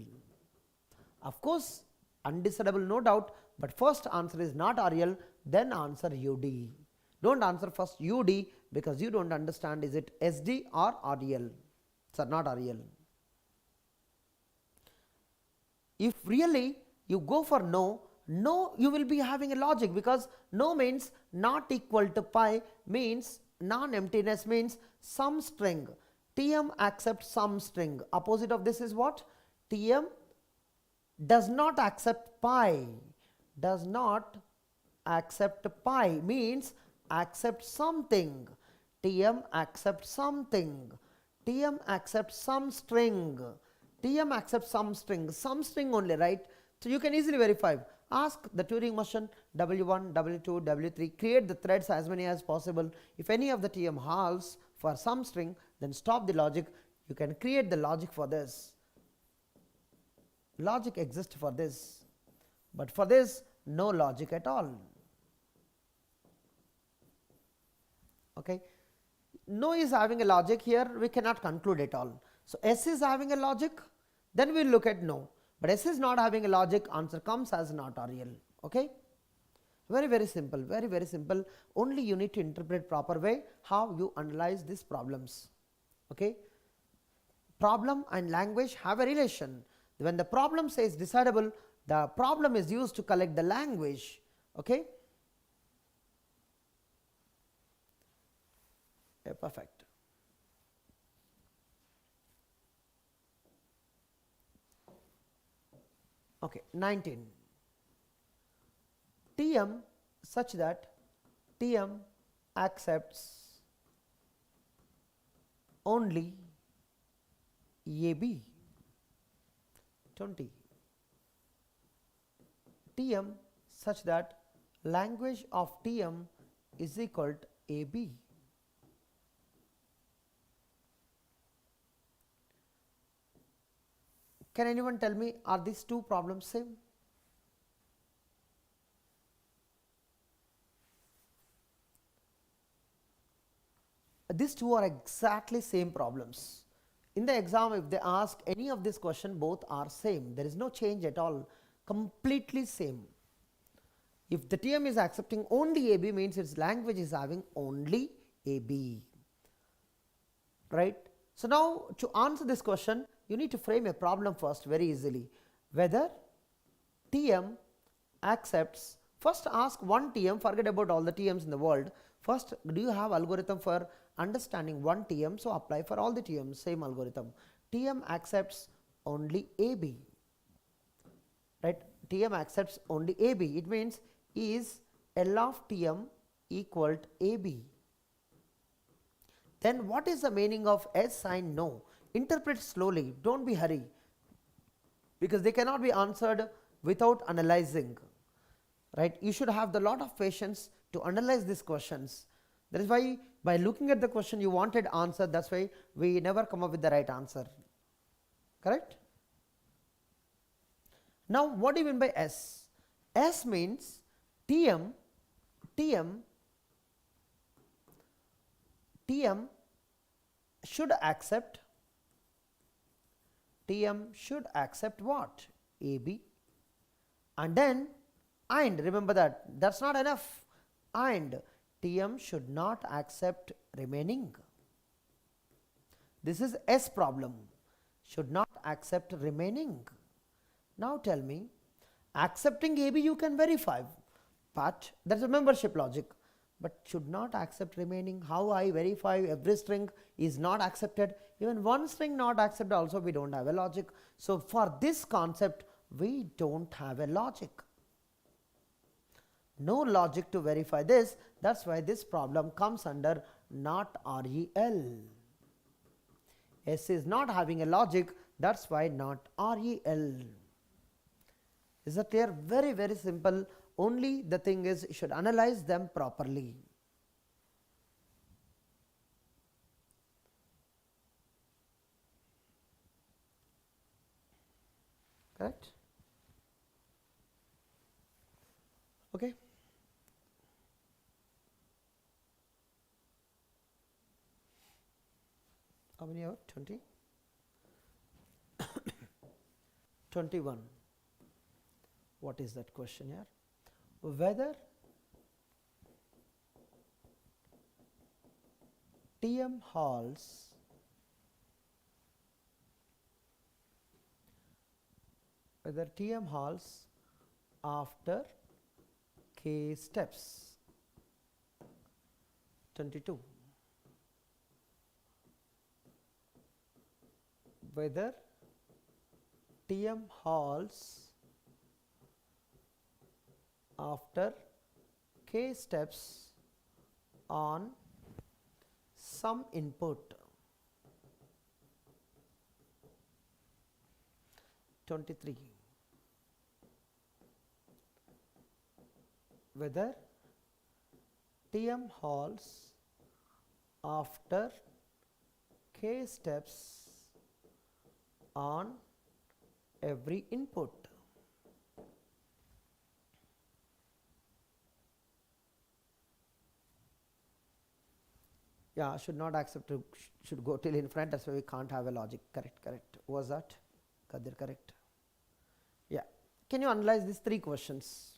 A: Of course, undecidable no doubt, but first answer is not REL, then answer UD. Don't answer first UD because you don't understand is it SD or REL. So not REL. If really you go for no, no you will be having a logic, because no means not equal to pi, means non-emptiness, means some string. Tm accepts some string. Opposite of this is what? Tm does not accept pi. Does not accept pi means accept something. Tm accepts something. Tm accepts some string. Tm accepts some string only, right? So you can easily verify. Ask the Turing machine W1, W2, W3, create the threads as many as possible. If any of the Tm halts for some string, then stop the logic. You can create the logic for this. Logic exists for this, but for this no logic at all. Okay, no is having a logic, here we cannot conclude at all. So S is having a logic, then we will look at no, but S is not having a logic, answer comes as not REL. Okay, very simple, very simple. Only you need to interpret proper way how you analyze these problems. Okay, problem and language have a relation. When the problem says decidable, the problem is used to collect the language. Okay, perfect. Okay, 19. Tm such that Tm accepts only AB. 20. Tm such that language of Tm is equal to AB. Can anyone tell me, are these two problems same? These two are exactly same problems. In the exam, if they ask any of this question, both are same. There is no change at all, completely same. If the Tm is accepting only AB, means its language is having only AB, right? So now to answer this question, you need to frame a problem first very easily. Whether Tm accepts, first ask one Tm, forget about all the Tms in the world. First, do you have algorithm for understanding one Tm? So apply for all the Tms, same algorithm. Tm accepts only AB, right? Tm accepts only AB. It means is L of Tm equal to AB. Then what is the meaning of S sign no? Interpret slowly, don't be hurry, because they cannot be answered without analyzing, right? You should have the lot of patience to analyze these questions. That is why by looking at the question you wanted answer, that's why we never come up with the right answer, correct? Now what do you mean by S? S means Tm should accept what? AB. And then and remember that that's not enough, and Tm should not accept remaining. This is S problem, should not accept remaining. Now tell me, accepting AB you can verify, but that's a membership logic, but should not accept remaining. How I verify every string is not accepted? Even one string not accepted also we don't have a logic. So for this concept we don't have a logic. No logic to verify this. That's why this problem comes under not REL. S is not having a logic, that's why not REL. Is that clear? Very simple. Only the thing is you should analyze them properly. Correct? Okay. How many are 20? 21. What is that question here? Whether TM halts after k steps. 22. Whether TM halts after k steps on some input. 23. Whether TM halts after k steps on every input. Yeah, should not accept, should go till in front, that's why we can't have a logic. Correct, correct. Was that? Kadir, correct. Yeah. Can you analyze these three questions?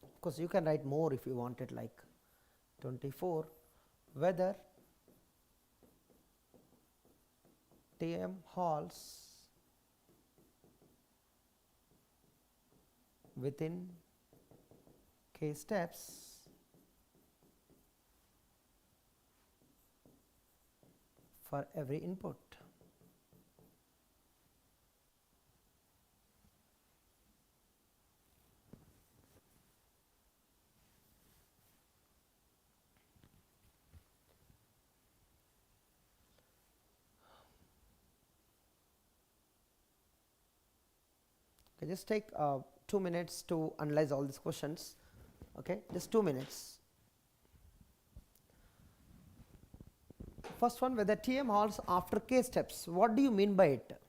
A: Of course, you can write more if you want it, like 24. Whether TM halts within k steps for every input. Okay, just take 2 minutes to analyze all these questions. Okay, just 2 minutes. First one, whether TM halts after k steps. What do you mean by it?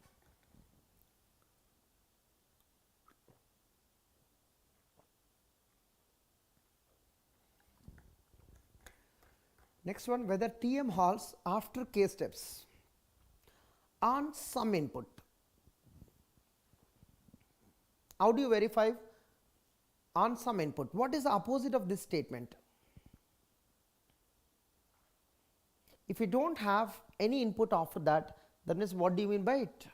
A: Next one, whether TM halts after k steps on some input. How do you verify on some input? What is the opposite of this statement? If you don't have any input after that, then is what do you mean by it?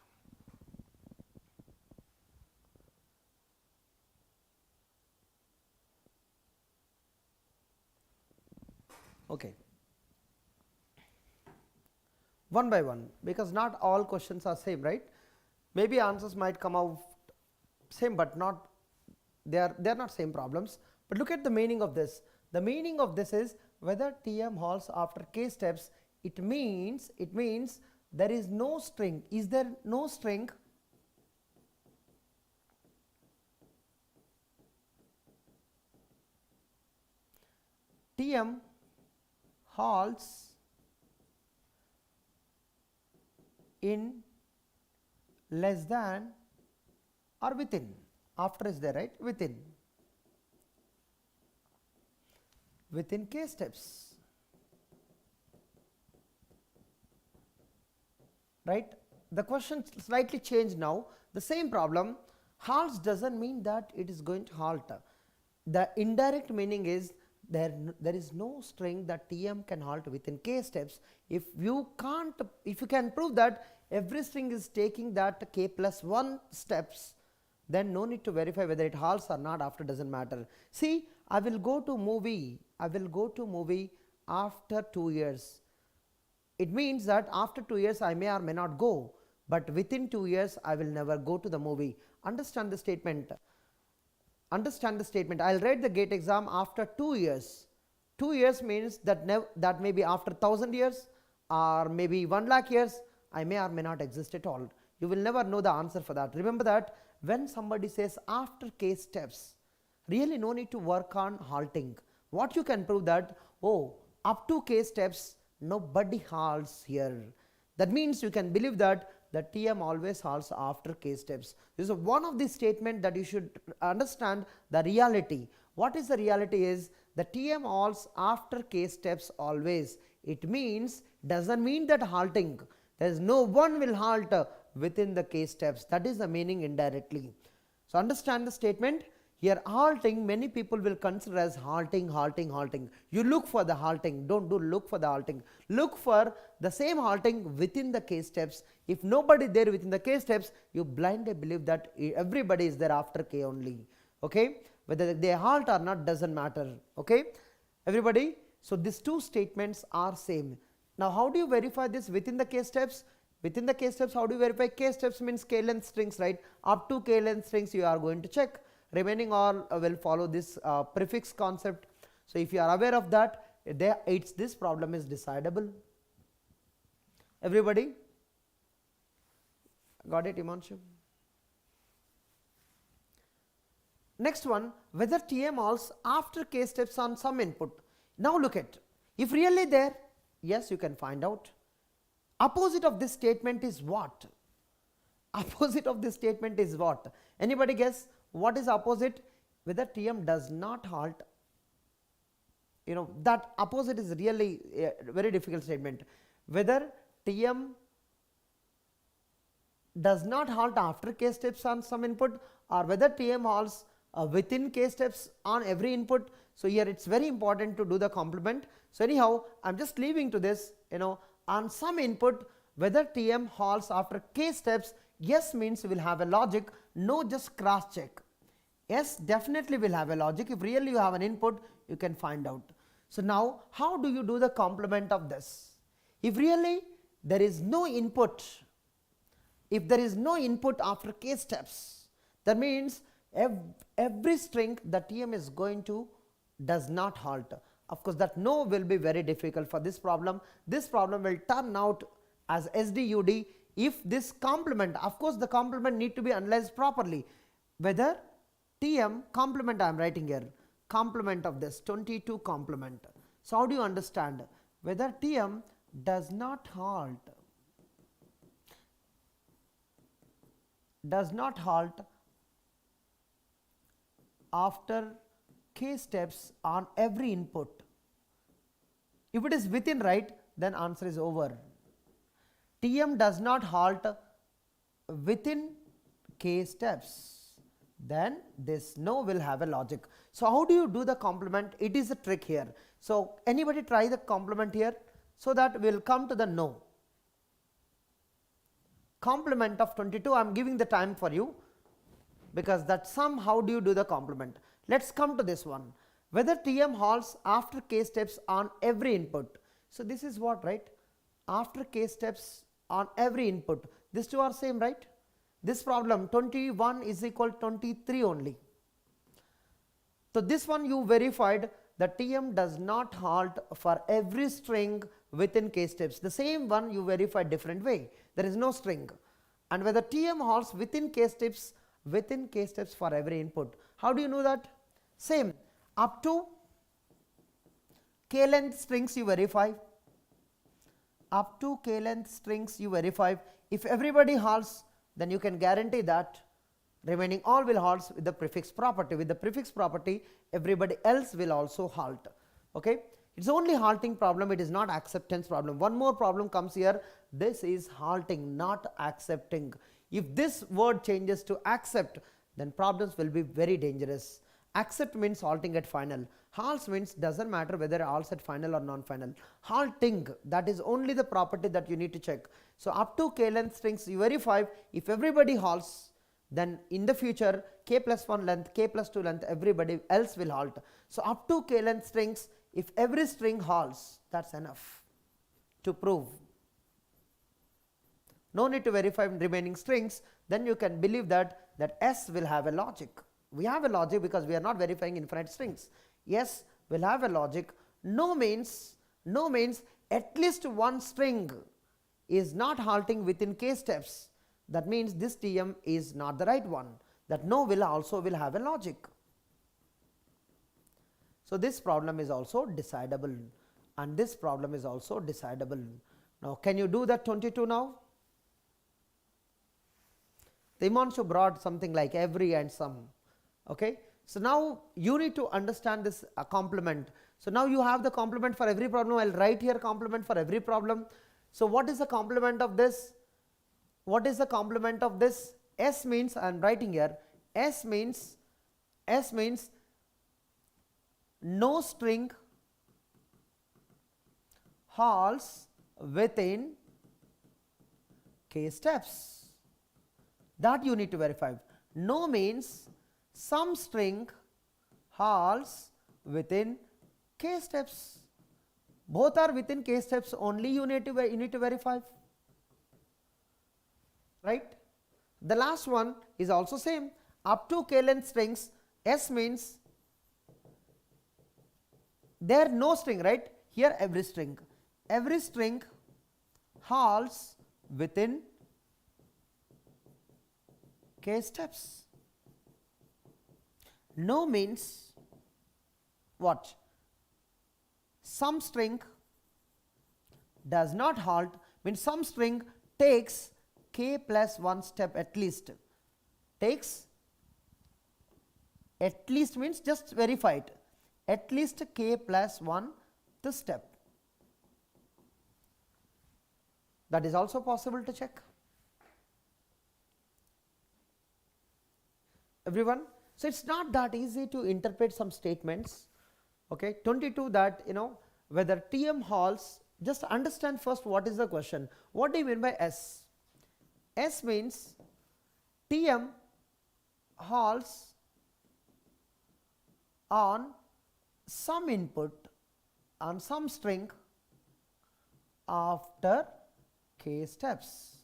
A: Okay. One by one, because not all questions are same, right? Maybe answers might come out same, but not, they are not same problems. But look at the meaning of this. The meaning of this is whether TM halts after k steps. It means there is no string. Is there no string? TM halts in less than or within. After is there, right? Within k steps, right? The question slightly changed now. The same problem, halts doesn't mean that it is going to halt. The indirect meaning is there is no string that TM can halt within k steps. If you can prove that every string is taking that k plus 1 steps, then no need to verify whether it halts or not. After doesn't matter. See, I will go to movie after 2 years. It means that after 2 years I may or may not go, but within 2 years I will never go to the movie. Understand the statement. Understand the statement. I will write the GATE exam after 2 years. 2 years means that that may be after 1000 years or maybe 1 lakh years. I may or may not exist at all. You will never know the answer for that. Remember that when somebody says after k steps, really no need to work on halting. What you can prove that, oh, up to k steps nobody halts here. That means you can believe that the TM always halts after k steps. This is one of the statement that you should understand the reality. What is the reality is the TM halts after k steps always. It means, doesn't mean that halting. There is no one will halt within the k steps. That is the meaning indirectly. So understand the statement. Here halting, many people will consider as halting, halting, halting. You look for the halting, don't do look for the halting. Look for the same halting within the k steps. If nobody there within the k steps, you blindly believe that everybody is there after k only. Okay, whether they halt or not doesn't matter. Okay, everybody. So these two statements are same. Now how do you verify this within the k steps? Within the k steps, how do you verify? K steps means k length strings, right? Up to k length strings you are going to check. Remaining all will follow this prefix concept. So if you are aware of that, this problem is decidable. Everybody got it, Imanshu? Next one, whether TM halts after k steps on some input. Now look at, if really there, yes, you can find out. Opposite of this statement is what? Opposite of this statement is what? Anybody guess what is opposite? Whether TM does not halt. You know, that opposite is really a very difficult statement. Whether TM does not halt after k steps on some input, or whether TM halts within k steps on every input. So here it's very important to do the complement. So anyhow, I'm just leaving to this, you know, on some input whether TM halts after k steps. Yes means will have a logic, no just cross check. Yes, definitely will have a logic. If really you have an input, you can find out. So now how do you do the complement of this? If really there is no input, if there is no input after k steps, that means every string the TM is going to does not halt. Of course, that no will be very difficult for this problem. This problem will turn out as SDUD if this complement, of course the complement need to be analyzed properly. Whether TM complement I am writing here, complement of this 22 complement. So how do you understand? Whether TM does not halt, after k steps on every input. If it is within, right, then answer is over. TM does not halt within k steps, then this no will have a logic. So how do you do the complement? It is a trick here. So anybody try the complement here, so that we will come to the no. Complement of 22, I am giving the time for you, because that sum, how do you do the complement? Let us come to this one. Whether TM halts after k steps on every input. So this is what, right? After k steps on every input. These two are same, right? This problem 21 is equal to 23 only. So this one you verified that TM does not halt for every string within k steps. The same one you verified different way. There is no string. And whether TM halts within k steps for every input. How do you know that? Same, up to k length strings you verify. Up to k length strings you verify. If everybody halts, then you can guarantee that remaining all will halt with the prefix property. With the prefix property, everybody else will also halt. Okay, it's only halting problem, it is not acceptance problem. One more problem comes here. This is halting, not accepting. If this word changes to accept, then problems will be very dangerous. Accept means halting at final. Halts means doesn't matter whether halts at final or non-final. Halting, that is only the property that you need to check. So up to k length strings you verify. If everybody halts, then in the future k plus 1 length, k plus 2 length, everybody else will halt. So up to k length strings, if every string halts, that's enough to prove. No need to verify remaining strings, then you can believe that S will have a logic. We have a logic because we are not verifying infinite strings. Yes, will have a logic. No means at least one string is not halting within k steps. That means this TM is not the right one. That no will also will have a logic. So this problem is also decidable, and this problem is also decidable. Now can you do that 22 now? The Imanshu brought something like every and some. Okay, So now you need to understand this complement. So now you have the complement for every problem. I will write here complement for every problem. So what is the complement of this? What is the complement of this? S means, I am writing here, S means no string halts within k steps. That you need to verify. No means some string halts within k steps. Both are within k steps only, you need to verify, right. The last one is also same, up to k length strings. S means there no string, right. Here every string halts within k steps. No means what? Some string does not halt, means some string takes k plus 1 step at least. Takes at least means just verify it, at least k plus 1 the step. That is also possible to check. Everyone, so it's not that easy to interpret some statements. Okay, 22, that whether TM halts, just understand first what is the question. What do you mean by S? S means TM halts on some input on some string after k steps.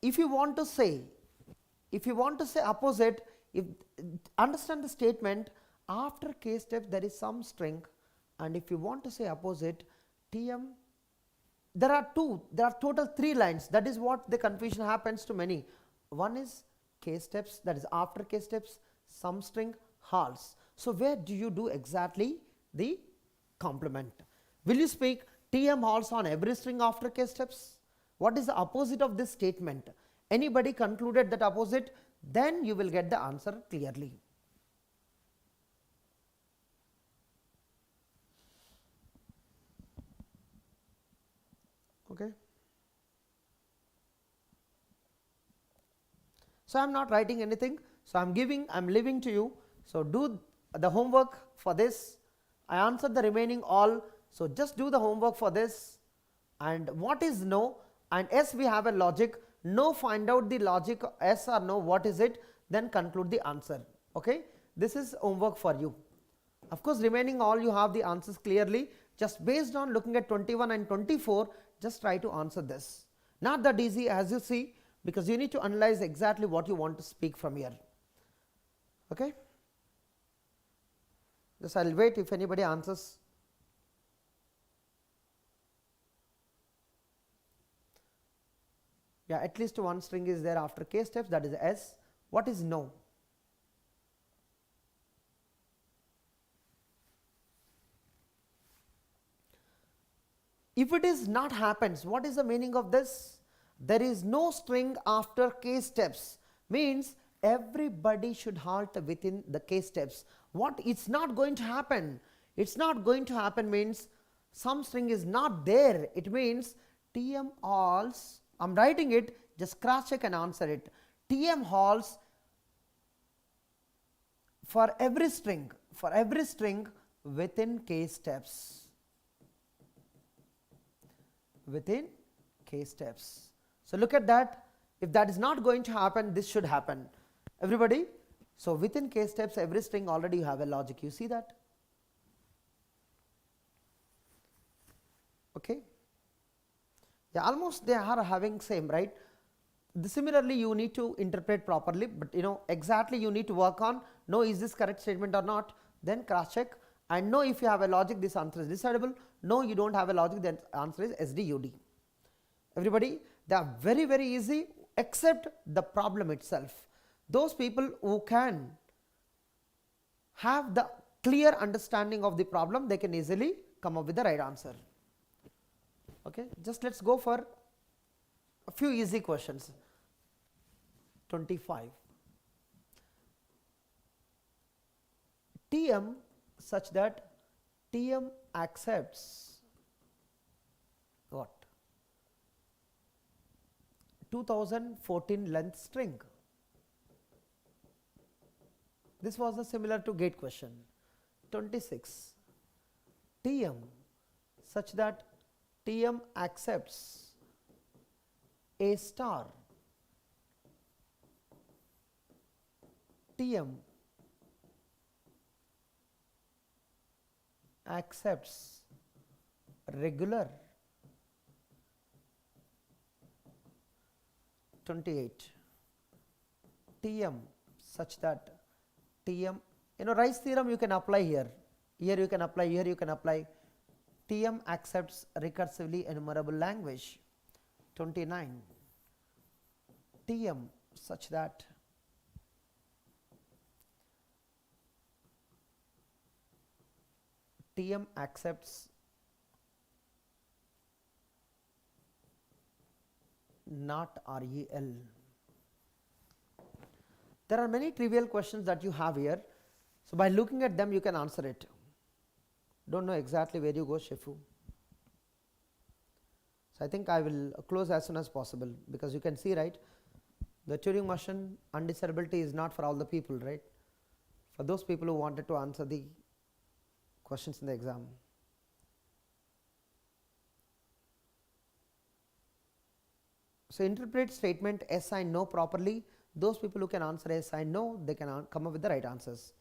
A: If you want to say opposite, if understand the statement, after k steps there is some string, and if you want to say opposite, TM, there are total 3 lines. That is what the confusion happens to many. One is k steps, that is after k steps, some string halts. So where do you do exactly the complement? Will you speak TM halts on every string after k steps? What is the opposite of this statement? Anybody concluded that opposite? Then you will get the answer clearly. Okay. So I am not writing anything. So I am leaving to you. So do the homework for this. I answered the remaining all. So just do the homework for this. And what is no? And S, we have a logic. No, find out the logic, S or no, what is it, then conclude the answer. Okay, this is homework for you. Of course, remaining all you have the answers clearly. Just based on looking at 21 and 24, just try to answer this. Not that easy as you see, because you need to analyze exactly what you want to speak from here. Okay, just I will wait if anybody answers. Yeah, at least one string is there after k steps, that is S. What is no? If it is not happens, what is the meaning of this? There is no string after k steps, means everybody should halt within the k steps. What? It's not going to happen. It's not going to happen means some string is not there. It means TM halts, I am writing it, just cross check and answer it. TM halts for every string within k steps. Within k steps. So look at that. If that is not going to happen, this should happen. Everybody, so within k steps, every string already you have a logic. You see that? Okay. Yeah, almost they are having same, right? Similarly, you need to interpret properly, but exactly you need to work on, no, is this correct statement or not, then cross check, and no, if you have a logic, this answer is decidable. No, you don't have a logic, then answer is SDUD. Everybody, they are very, very easy except the problem itself. Those people who can have the clear understanding of the problem, they can easily come up with the right answer. Okay, just let's go for a few easy questions. 25. Tm such that Tm accepts what? 2014 length string. This was a similar to gate question. 26. Tm such that Tm accepts A star. Tm accepts regular. 28. Tm such that Tm, Rice theorem you can apply here. Here you can apply, here you can apply. Tm accepts recursively enumerable language. 29. Tm such that Tm accepts not REL. There are many trivial questions that you have here. So, by looking at them you can answer it. Don't know exactly where you go, Shifu. So, I think I will close as soon as possible, because you can see, right, the Turing motion undecidability is not for all the people, right, for those people who wanted to answer the questions in the exam. So, interpret statement yes and no properly. Those people who can answer yes and no, they can come up with the right answers.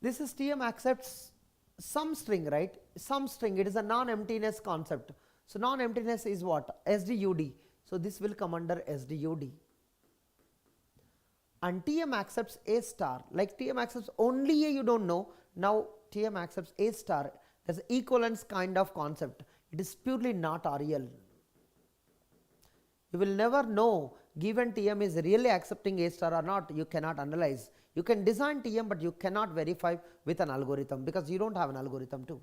A: This is Tm accepts some string, right, some string. It is a non-emptiness concept. So, non-emptiness is what? SDUD. So, this will come under SDUD. And Tm accepts A star, like Tm accepts only A, you don't know. Now, Tm accepts A star. There is equivalence kind of concept. It is purely not REL. You will never know given Tm is really accepting A star or not. You cannot analyze. You can design Tm, but you cannot verify with an algorithm, because you do not have an algorithm too.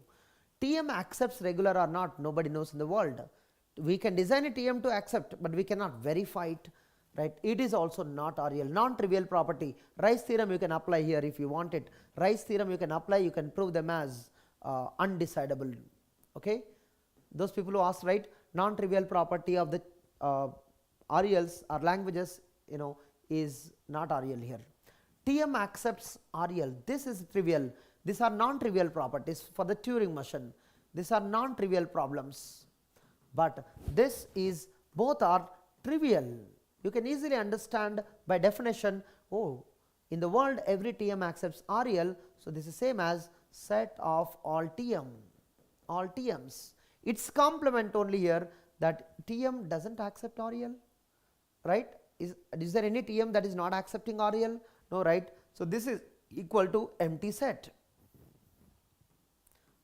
A: Tm accepts regular or not, nobody knows in the world. We can design a Tm to accept, but we cannot verify it, right. It is also not REL, non-trivial property. Rice theorem you can apply here if you want it. Rice theorem you can apply, you can prove them as undecidable. Okay. Those people who ask, right, non-trivial property of the RELs or languages, is not REL here. Tm accepts REL. This is trivial. These are non-trivial properties for the Turing motion. These are non-trivial problems, but this is, both are trivial. You can easily understand by definition, oh, in the world every Tm accepts REL. So, this is same as set of all Tm, all Tms. Its complement only here that Tm does not accept REL, right. Is there any Tm that is not accepting REL? No, right. So, this is equal to empty set,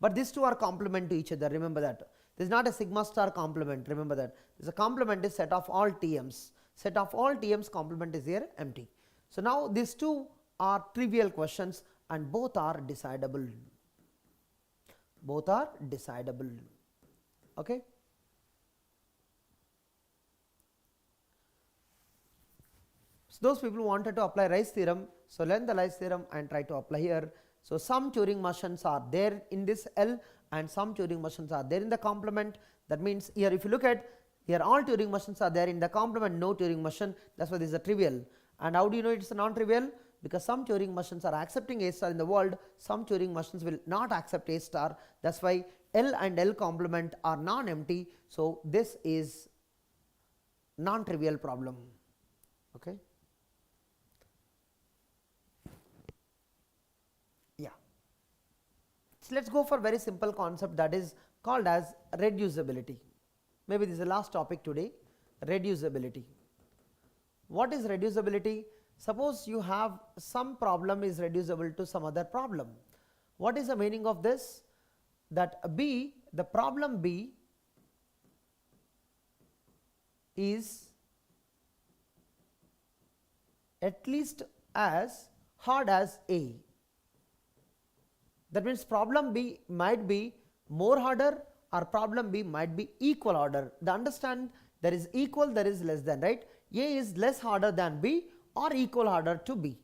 A: but these two are complement to each other, remember that. This is not a sigma star complement, remember that. This is a complement is set of all Tms. Set of all Tms complement is here empty. So, now these two are trivial questions and both are decidable. Both are decidable. Okay. So, those people who wanted to apply Rice theorem, so learn the Rice theorem and try to apply here. So, some Turing motions are there in this L and some Turing motions are there in the complement. That means, here if you look at here, all Turing motions are there in the complement, no Turing motion, that is why this is a trivial. And how do you know it is a non-trivial? Because some Turing motions are accepting A star in the world, some Turing motions will not accept A star, that is why L and L complement are non-empty. So, this is non-trivial problem. Okay. Yeah. So, let us go for very simple concept that is called as reducibility. Maybe this is the last topic today, reducibility. What is reducibility? Suppose you have some problem is reducible to some other problem. What is the meaning of this? That B, the problem B is at least as hard as A. That means problem B might be more harder or problem B might be equal order. The understand There is equal, there is less than, right? A is less harder than B or equal harder to B.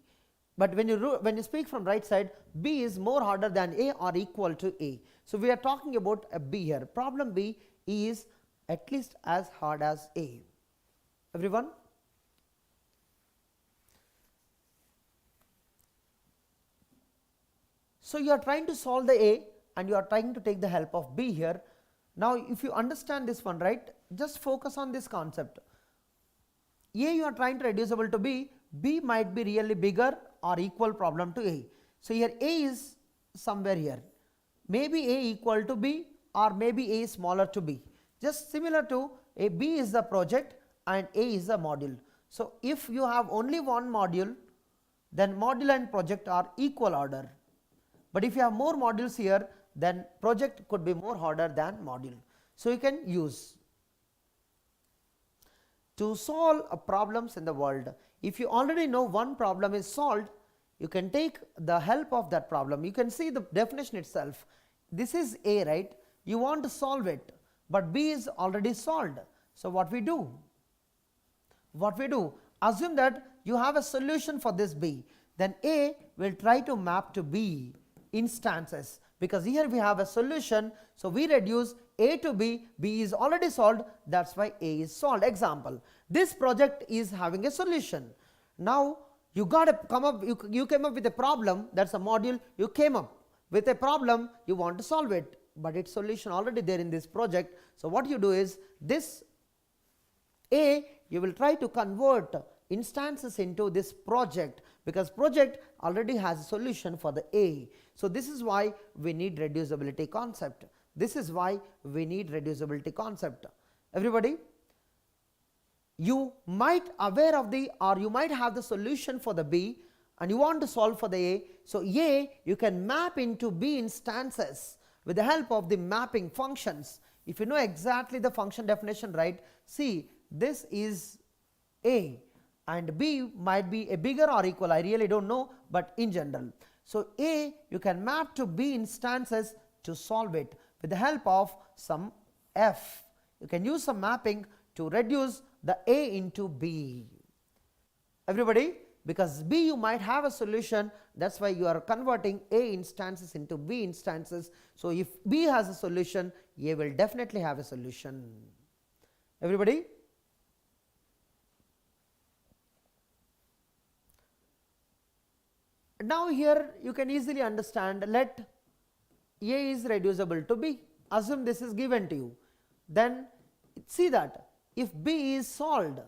A: But when you speak from right side, B is more harder than A or equal to A. So we are talking about a B here. Problem B is at least as hard as A. Everyone? So you are trying to solve the A and you are trying to take the help of B here. Now if you understand this one, right, just focus on this concept. A you are trying to reducible to B, B might be really bigger or equal problem to A. So here A is somewhere here. Maybe A equal to B or maybe A is smaller to B. Just similar to A, B is the project and A is the module. So if you have only one module, then module and project are equal order. But if you have more modules here, then project could be more harder than module. So you can use to solve problems in the world. If you already know one problem is solved, you can take the help of that problem. You can see the definition itself. This is A, right? You want to solve it, but B is already solved. So what we do? Assume that you have a solution for this B. Then A will try to map to B instances, because here we have a solution. So we reduce A to B, B is already solved, that is why A is solved. Example, this project is having a solution. Now you got to come up, you came up with a problem, that is a module, you came up with a problem, you want to solve it, but its solution already there in this project. So what you do is, this A you will try to convert instances into this project, because project already has a solution for the A. So this is why we need reducibility concept. Everybody, you might aware of the, or you might have the solution for the B and you want to solve for the A. So A you can map into B instances with the help of the mapping functions. If you know exactly the function definition, right, see, this is A and B might be a bigger or equal, I really don't know, but in general. So A you can map to B instances to solve it with the help of some F. You can use some mapping to reduce the A into B. Everybody, because B you might have a solution, that is why you are converting A instances into B instances. So if B has a solution, A will definitely have a solution. Everybody? Now here you can easily understand, let A is reducible to B, assume this is given to you, then see that if B is solved,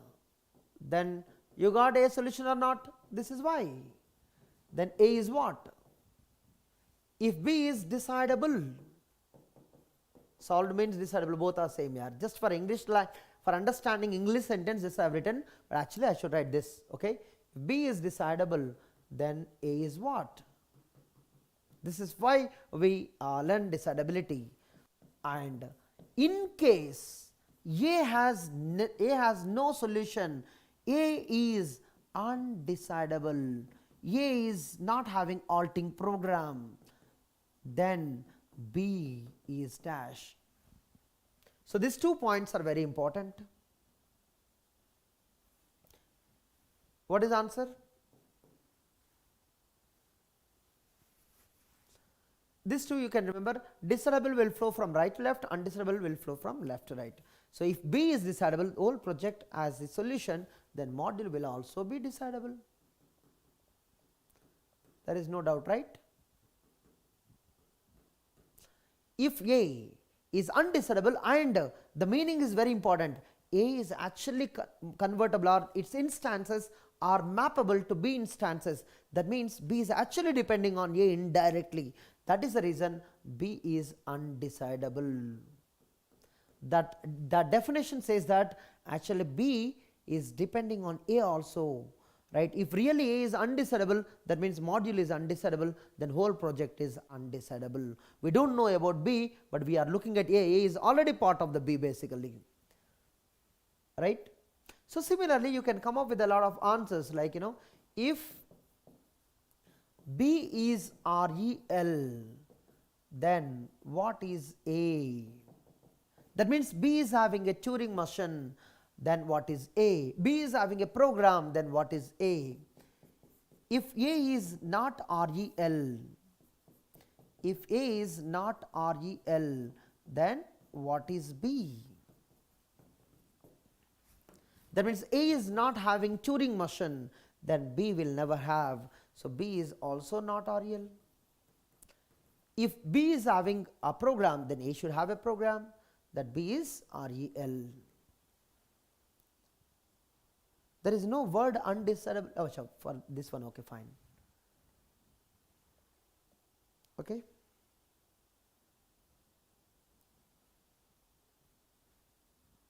A: then you got A solution or not, this is why. Then A is what? If B is decidable, solved means decidable, both are same here. Just for English, for understanding English sentence, this I have written, but actually I should write this, okay. If B is decidable, then A is what? This is why we learn decidability. And in case A has no solution, A is undecidable, A is not having halting program, then B is dash. So these 2 points are very important. What is answer? These two you can remember, decidable will flow from right to left, undecidable will flow from left to right. So if B is decidable, whole project as the solution, then module will also be decidable. There is no doubt, right? If A is undecidable, and the meaning is very important, A is actually convertible, or its instances are mappable to B instances. That means B is actually depending on A indirectly. That is the reason B is undecidable. That definition says that actually B is depending on A also, right? If really A is undecidable, that means module is undecidable, then whole project is undecidable. We don't know about B, but we are looking at A. A is already part of the B basically, right? So similarly you can come up with a lot of answers, like, if B is REL, then what is A? That means B is having a Turing machine, then what is A? B is having a program, then what is A? If A is not REL, if A is not REL, then what is B? That means A is not having Turing motion, then B will never have. So, B is also not REL. If B is having a program, then A should have a program, that B is REL. There is no word undesirable. Oh, sure, for this one, okay, fine. Okay.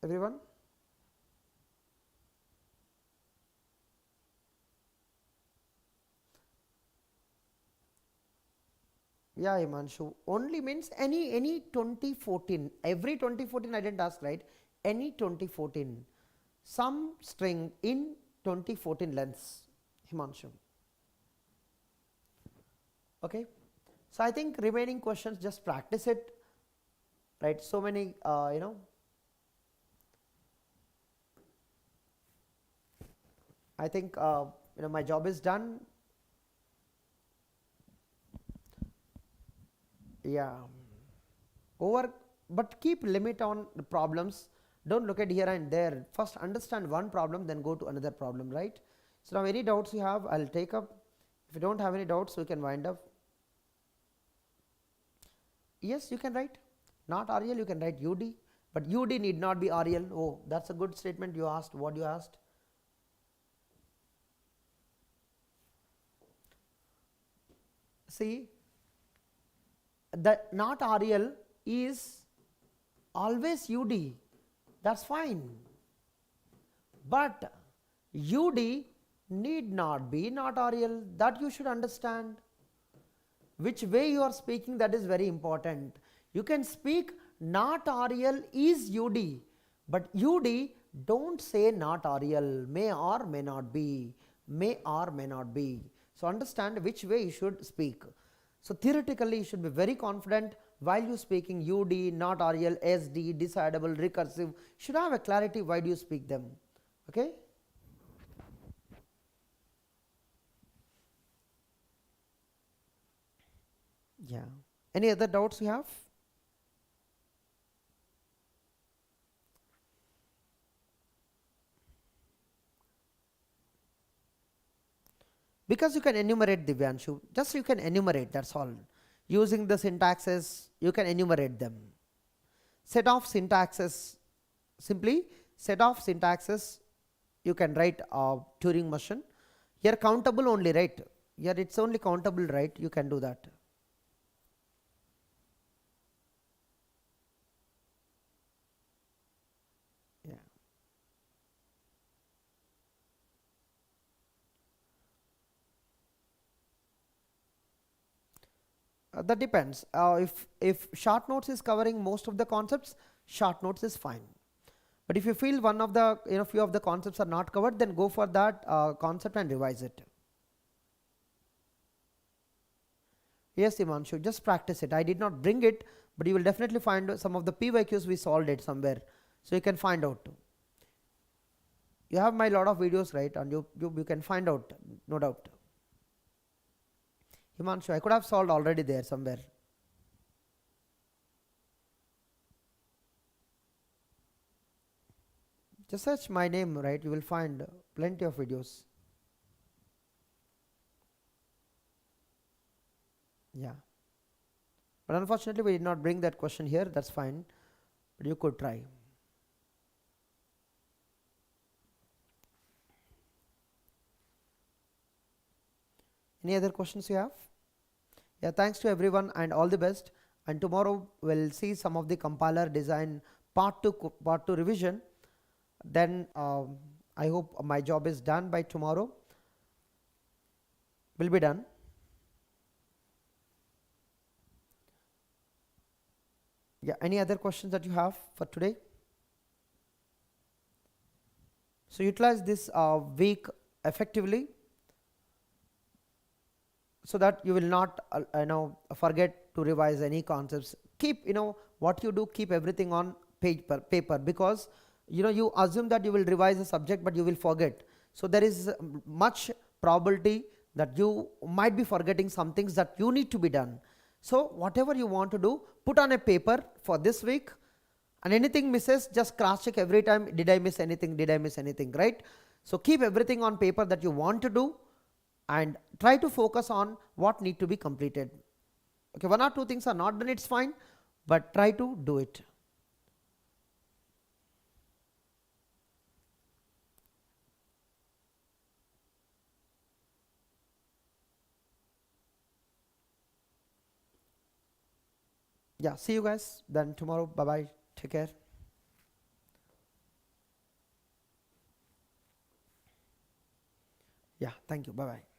A: Everyone? Yeah, Himanshu, only means any 2014, every 2014 I didn't ask, right? Any 2014, some string in 2014 lengths, Himanshu. Okay. So, I think remaining questions just practice it, right? So many, I think my job is done. Yeah, over, but keep limit on the problems. Don't look at here and there. First understand one problem, then go to another problem, right? So, now any doubts you have, I'll take up. If you don't have any doubts, we can wind up. Yes, you can write not REL, you can write UD, but UD need not be REL. Oh, that's a good statement you asked. What you asked? See, that not REL is always UD, that is fine, but UD need not be not REL, that you should understand. Which way you are speaking, that is very important. You can speak not REL is UD, but UD don't say not REL, may or may not be, may or may not be. So, understand which way you should speak. So, theoretically you should be very confident while you speaking UD, not REL, SD, decidable, recursive, should have a clarity why do you speak them. Okay? Yeah. Any other doubts you have? Because you can enumerate, Divyanshu, just you can enumerate, that is all. Using the syntaxes, you can enumerate them. Set of syntaxes, simply set of syntaxes, you can write Turing motion. Here countable only, right? Here it is only countable, right? You can do that. Yeah. That depends. If short notes is covering most of the concepts, short notes is fine. But if you feel one of the few of the concepts are not covered, then go for that concept and revise it. Yes, Imanshu, just practice it. I did not bring it, but you will definitely find some of the PYQs we solved it somewhere, so you can find out. You have my lot of videos, right? And you can find out, no doubt. Himanshu, I could have solved already there somewhere. Just search my name, right? You will find plenty of videos. Yeah. But unfortunately, we did not bring that question here. That's fine. But you could try. Any other questions you have? Yeah, thanks to everyone and all the best. And tomorrow we'll see some of the compiler design part 2 revision. Then I hope my job is done by tomorrow. Will be done. Yeah, any other questions that you have for today? So utilize this week effectively, so that you will not forget to revise any concepts. Keep what you do, keep everything on paper, because you assume that you will revise the subject but you will forget. So there is much probability that you might be forgetting some things that you need to be done. So whatever you want to do, put on a paper for this week, and anything misses, just cross check every time, did I miss anything, did I miss anything, right? So keep everything on paper that you want to do and try to focus on what need to be completed. Okay, one or two things are not done, it's fine, but try to do it. Yeah, see you guys then tomorrow. Bye bye, take care. Yeah, thank you, bye bye.